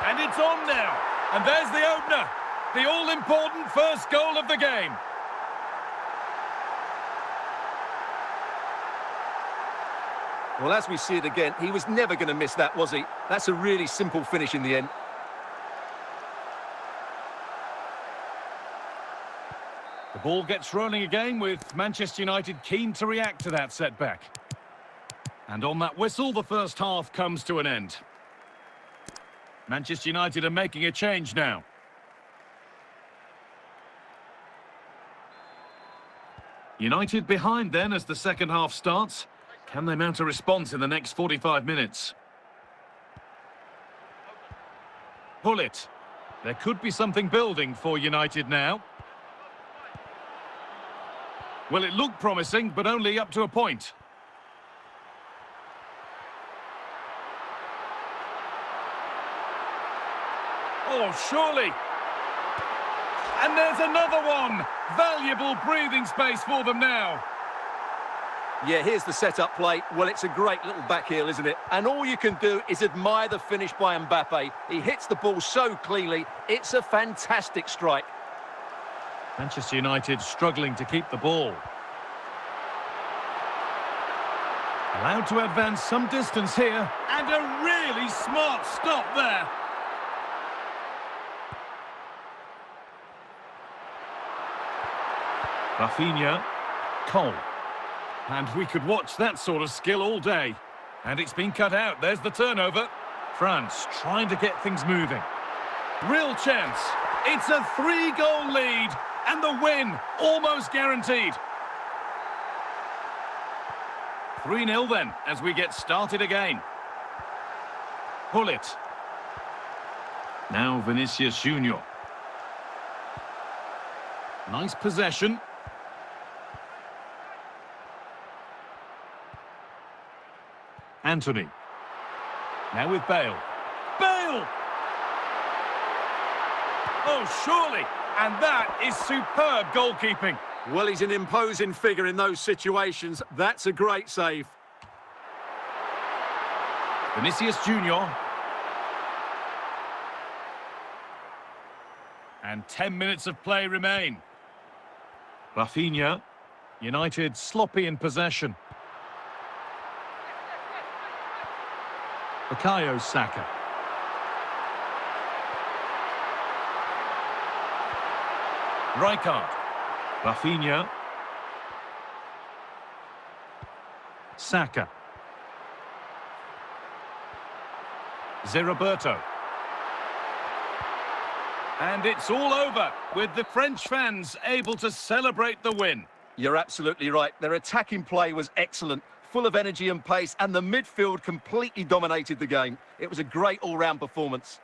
And it's on now. And there's the opener. The all-important first goal of the game. Well, as we see it again, he was never going to miss that, was he? That's a really simple finish in the end. The ball gets rolling again with Manchester United keen to react to that setback. And on that whistle, the first half comes to an end. Manchester United are making a change now. United behind then as the second half starts. Can they mount a response in the next 45 minutes? Pull it. There could be something building for United now. Well, it looked promising, but only up to a point. Oh, surely. And there's another one. Valuable breathing space for them now. Yeah, here's the set-up play. Well, it's a great little back heel, isn't it? And all you can do is admire the finish by Mbappe. He hits the ball so cleanly. It's a fantastic strike. Manchester United struggling to keep the ball. Allowed to advance some distance here. And a really smart stop there. Rafinha. Cole. And we could watch that sort of skill all day. And it's been cut out. There's the turnover. France trying to get things moving. Real chance. It's a 3-goal lead. And the win almost guaranteed. 3-0 then as we get started again. Pull it. Now Vinicius Junior. Nice possession. Anthony. Now with Bale. Bale! Oh, surely. And that is superb goalkeeping. Well, he's an imposing figure in those situations. That's a great save. Vinicius Junior. And 10 minutes of play remain. Rafinha. United sloppy in possession. Bukayo Saka. Rijkaard. Rafinha. Saka. Roberto. And it's all over with the French fans able to celebrate the win. You're absolutely right. Their attacking play was excellent, full of energy and pace, and the midfield completely dominated the game. It was a great all-round performance.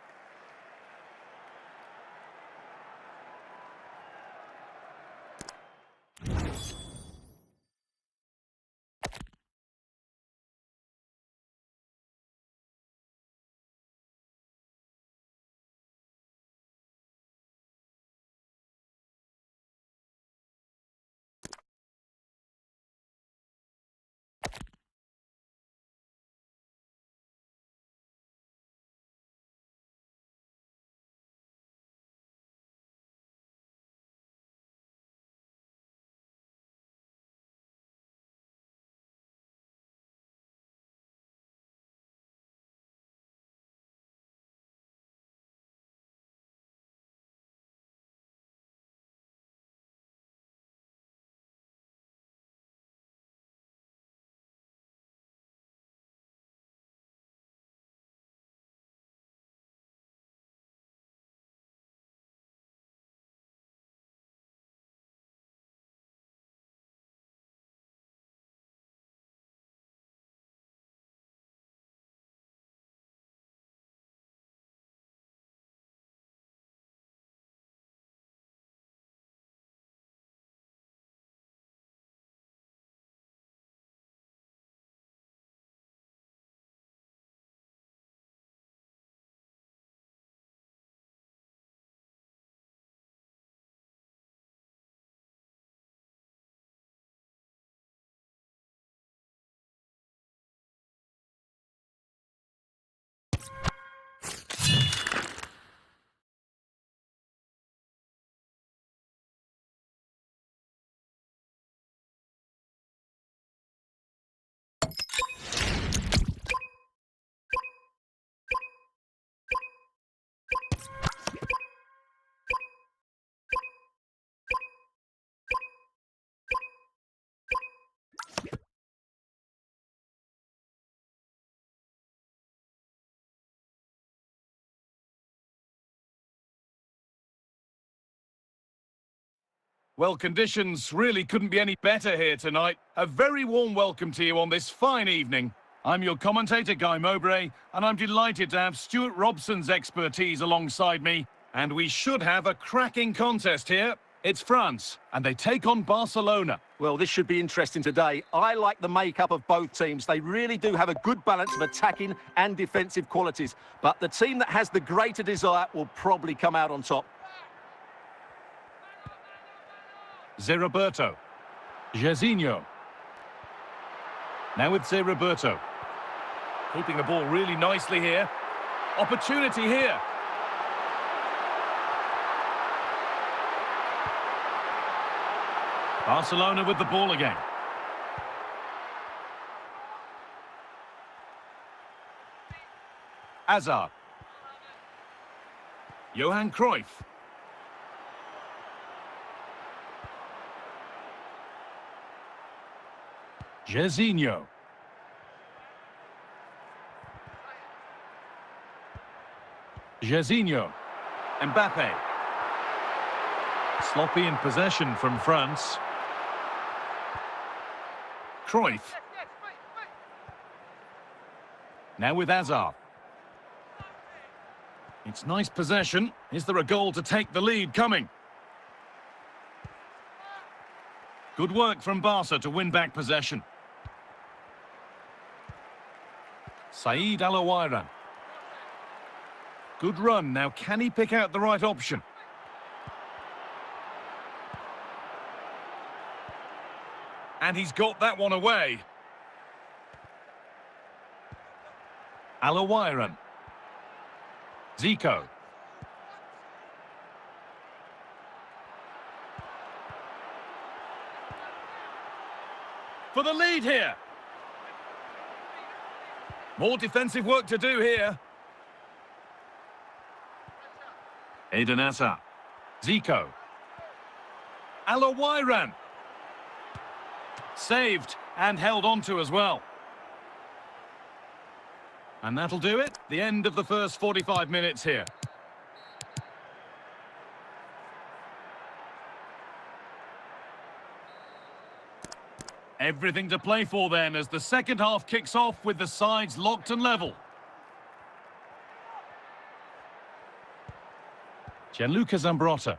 Well, conditions really couldn't be any better here tonight. A very warm welcome to you on this fine evening. I'm your commentator, Guy Mowbray, and I'm delighted to have Stuart Robson's expertise alongside me. And we should have a cracking contest here. It's France, and they take on Barcelona. Well, this should be interesting today. I like the makeup of both teams. They really do have a good balance of attacking and defensive qualities. But the team that has the greater desire will probably come out on top. Zé Roberto. Jairzinho. Now with Zé Roberto. Keeping the ball really nicely here. Opportunity here. Barcelona with the ball again. Hazard. Johan Cruyff. Jairzinho. Jairzinho. Mbappe. Sloppy in possession from France. Cruyff. Now with Hazard. It's nice possession. Is there a goal to take the lead coming? Good work from Barca to win back possession. Saïd Al-Owairan. Good run. Now, can he pick out the right option? And he's got that one away. Al-Owairan. Zico. For the lead here. More defensive work to do here. Eden Hazard. Zico. Al-Owairan. Saved and held onto as well. And that'll do it. The end of the first 45 minutes here. Everything to play for then as the second half kicks off with the sides locked and level. Gianluca Zambrotta.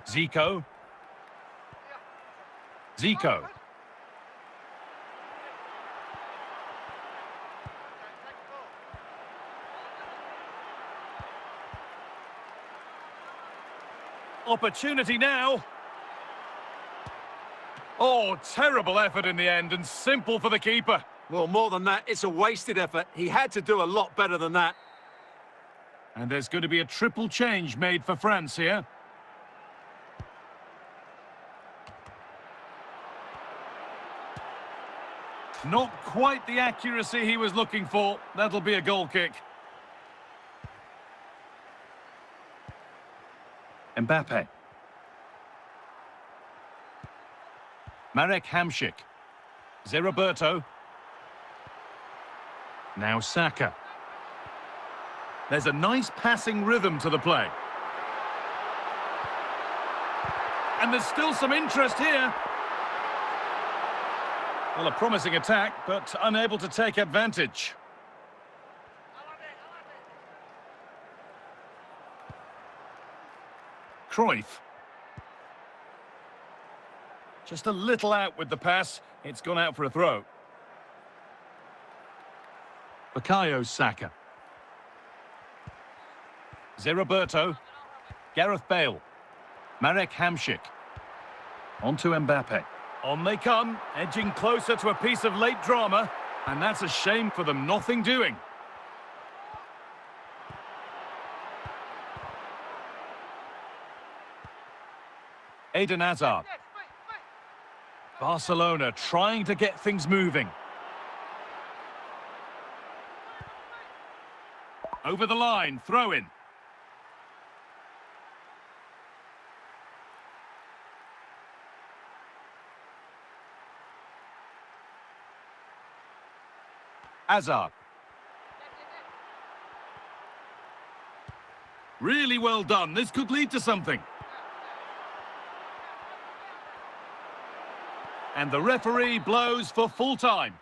Zico. Zico. Opportunity now. Oh, terrible effort in the end and simple for the keeper. Well, more than that, it's a wasted effort. He had to do a lot better than that. And there's going to be a triple change made for France here. Not quite the accuracy he was looking for. That'll be a goal kick. Mbappe. Marek Hamšík. Zé Roberto. Now Saka. There's a nice passing rhythm to the play. And there's still some interest here. Well, a promising attack, but unable to take advantage. Cruyff. Just a little out with the pass. It's gone out for a throw. Bukayo Saka. Zé Roberto. Gareth Bale. Marek Hamšík. On to Mbappe. On they come, edging closer to a piece of late drama. And that's a shame for them, nothing doing. Eden Hazard. Barcelona trying to get things moving. Over the line, throw in. Hazard. Really well done. This could lead to something. And the referee blows for full time.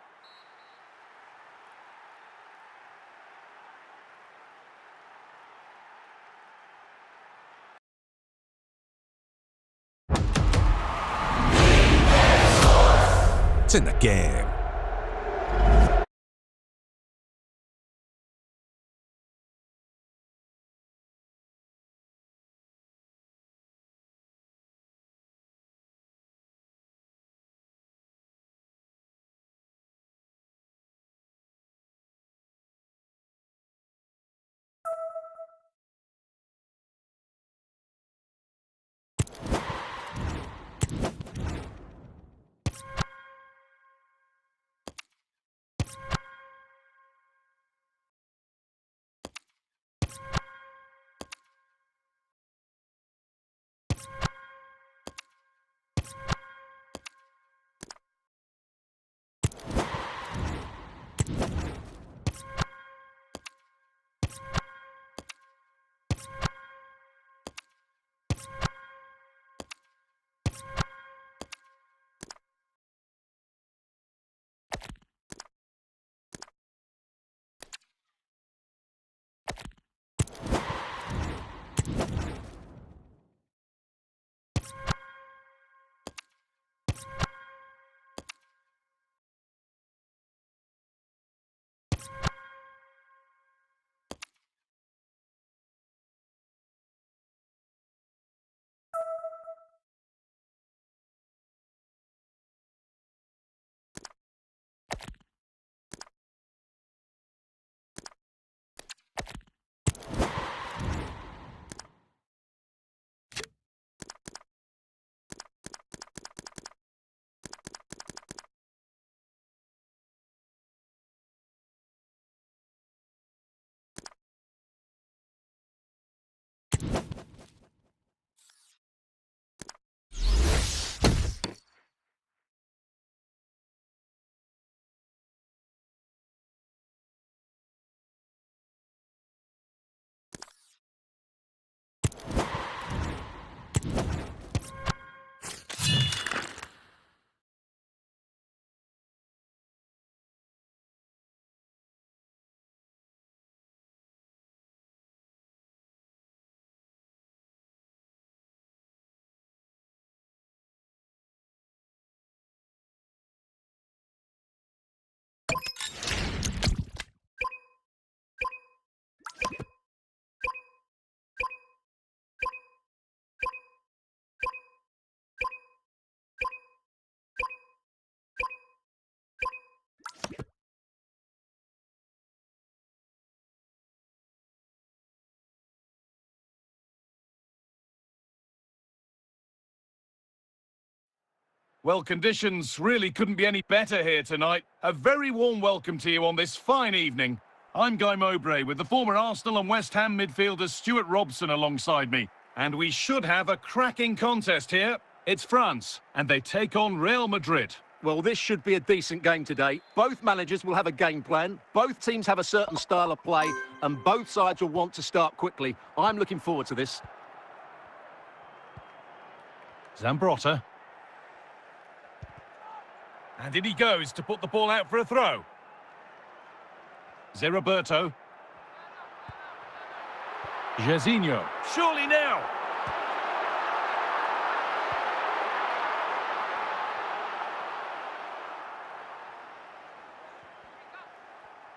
It's in the game. Well, conditions really couldn't be any better here tonight. A very warm welcome to you on this fine evening. I'm Guy Mowbray with the former Arsenal and West Ham midfielder Stuart Robson alongside me. And we should have a cracking contest here. It's France, and they take on Real Madrid. Well, this should be a decent game today. Both managers will have a game plan. Both teams have a certain style of play, and both sides will want to start quickly. I'm looking forward to this. Zambrotta. And in he goes to put the ball out for a throw. Zeriberto. Jairzinho. Surely now.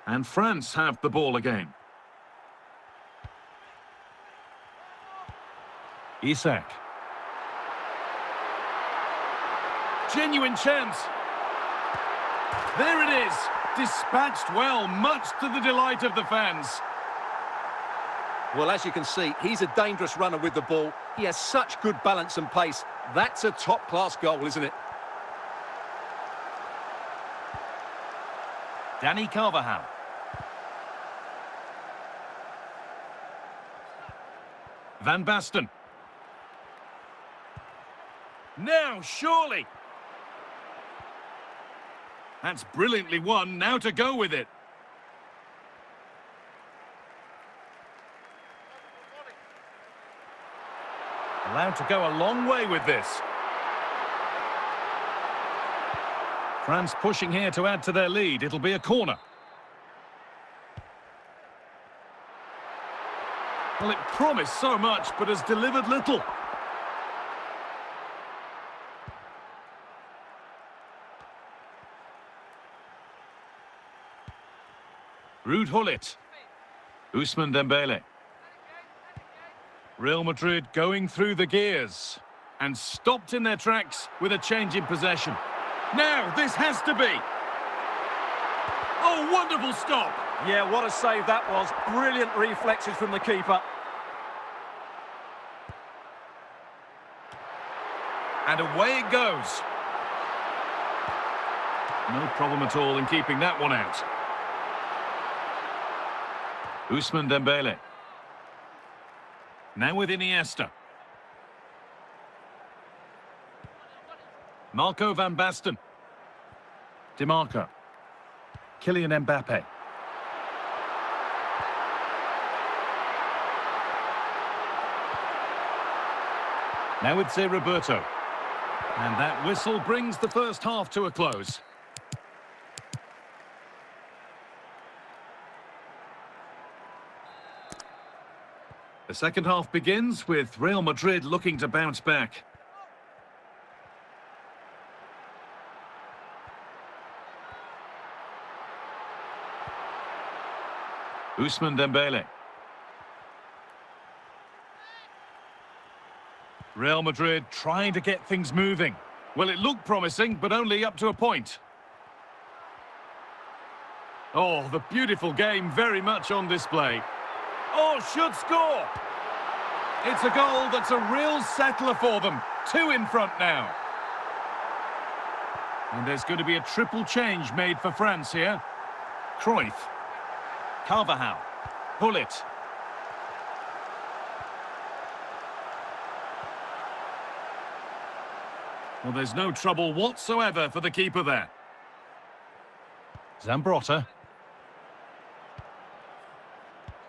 And France have the ball again. Isak. Genuine chance. There it is. Dispatched well, much to the delight of the fans. Well, as you can see, he's a dangerous runner with the ball. He has such good balance and pace. That's a top-class goal, isn't it? Dani Carvajal. Van Basten. Now, surely. That's brilliantly won. Now to go with it. Allowed to go a long way with this. France pushing here to add to their lead. It'll be a corner. Well, it promised so much, but has delivered little. Ruud Gullit. Ousmane Dembele. Real Madrid going through the gears and stopped in their tracks with a change in possession. Now, this has to be. Oh, wonderful stop. Yeah, what a save that was. Brilliant reflexes from the keeper. And away it goes. No problem at all in keeping that one out. Ousmane Dembele. Now with Iniesta. Marco van Basten. Di Marco. Kylian Mbappe. Now with Zé Roberto. And that whistle brings the first half to a close. The second half begins with Real Madrid looking to bounce back. Ousmane Dembele. Real Madrid trying to get things moving. Well, it looked promising, but only up to a point. Oh, the beautiful game very much on display. Oh, should score! It's a goal that's a real settler for them. 2 in front now. And there's going to be a triple change made for France here. Cruyff. Carvajal. Gullit. Well, there's no trouble whatsoever for the keeper there. Zambrotta.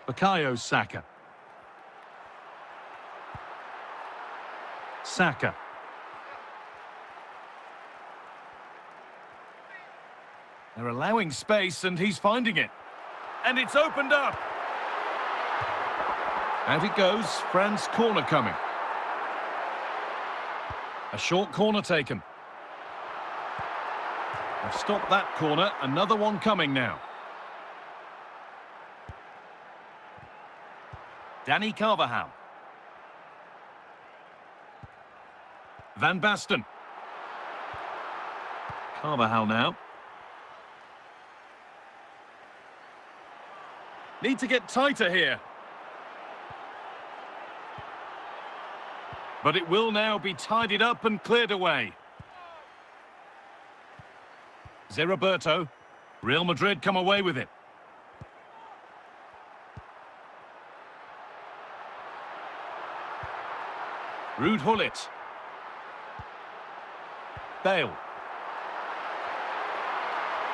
Bukayo Saka. Saka. They're allowing space and he's finding it. And it's opened up. Out it goes. France corner coming. A short corner taken. They've stopped that corner. Another one coming now. Dani Carvajal. Van Basten. Carvajal now. Need to get tighter here. But it will now be tidied up and cleared away. Zé Roberto. Real Madrid come away with it. Ruud Gullit. Bale.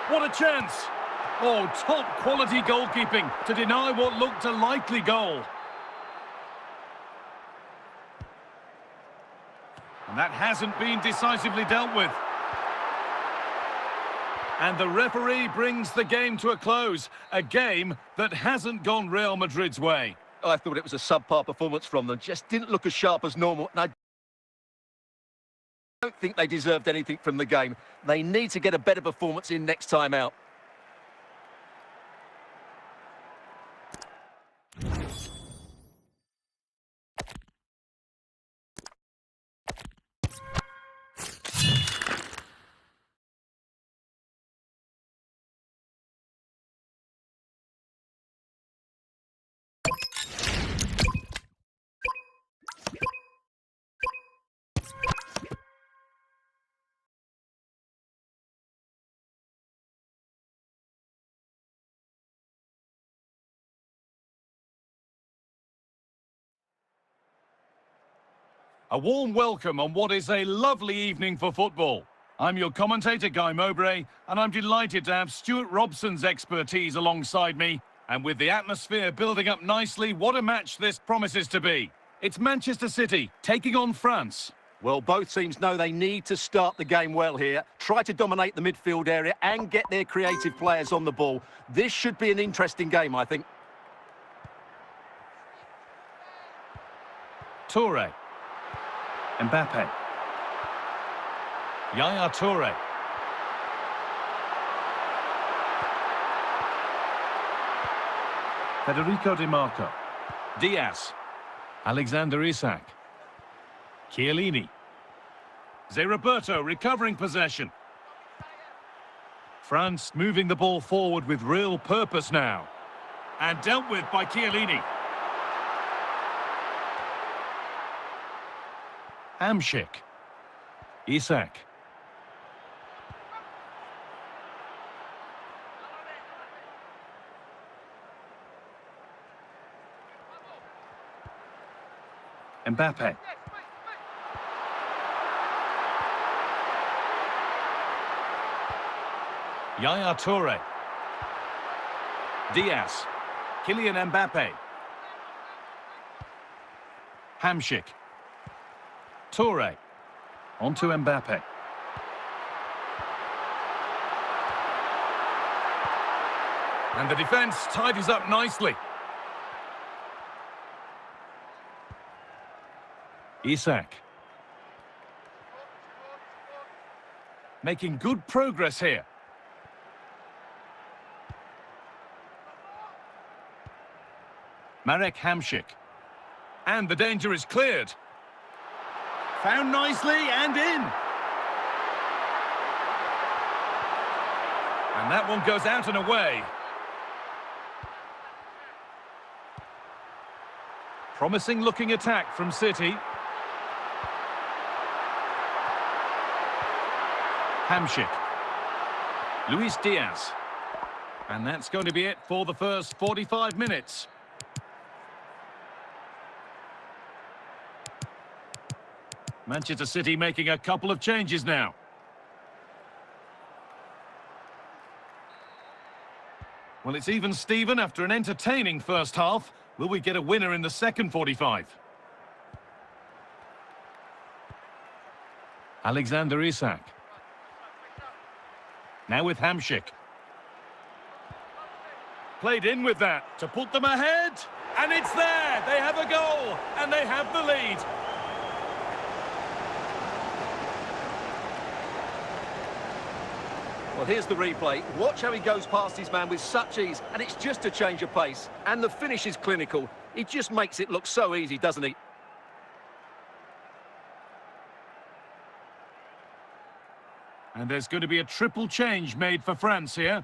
What a chance! Oh, top quality goalkeeping to deny what looked a likely goal. And that hasn't been decisively dealt with. And the referee brings the game to a close. A game that hasn't gone Real Madrid's way. I thought it was a subpar performance from them. Just didn't look as sharp as normal. And I don't think they deserved anything from the game. They need to get a better performance in next time out. A warm welcome on what is a lovely evening for football. I'm your commentator, Guy Mowbray, and I'm delighted to have Stuart Robson's expertise alongside me. And with the atmosphere building up nicely, what a match this promises to be. It's Manchester City taking on France. Well, both teams know they need to start the game well here. Try to dominate the midfield area and get their creative players on the ball. This should be an interesting game, I think. Toure. Mbappe. Yaya Toure. Federico Di Marco. Diaz. Alexander Isak. Chiellini. Zé Roberto recovering possession. France moving the ball forward with real purpose now. And dealt with by Chiellini. Hamšík. Isak. Mbappe. Yaya Toure. Diaz. Kylian Mbappe. Hamšík. Toure. Onto Mbappe. And the defence tidies up nicely. Isak. Making good progress here. Marek Hamšík. And the danger is cleared. Found nicely and in. And that one goes out and away. Promising looking attack from City. Hamšík. Luis Diaz. And that's going to be it for the first 45 minutes. Manchester City making a couple of changes now. Well, it's even Steven after an entertaining first half. Will we get a winner in the second 45? Alexander Isak. Now with Hamšík. Played in with that to put them ahead. And it's there. They have a goal. And they have the lead. Well, here's the replay. Watch how he goes past his man with such ease, and it's just a change of pace. And the finish is clinical. He just makes it look so easy, doesn't he? And there's going to be a triple change made for France here.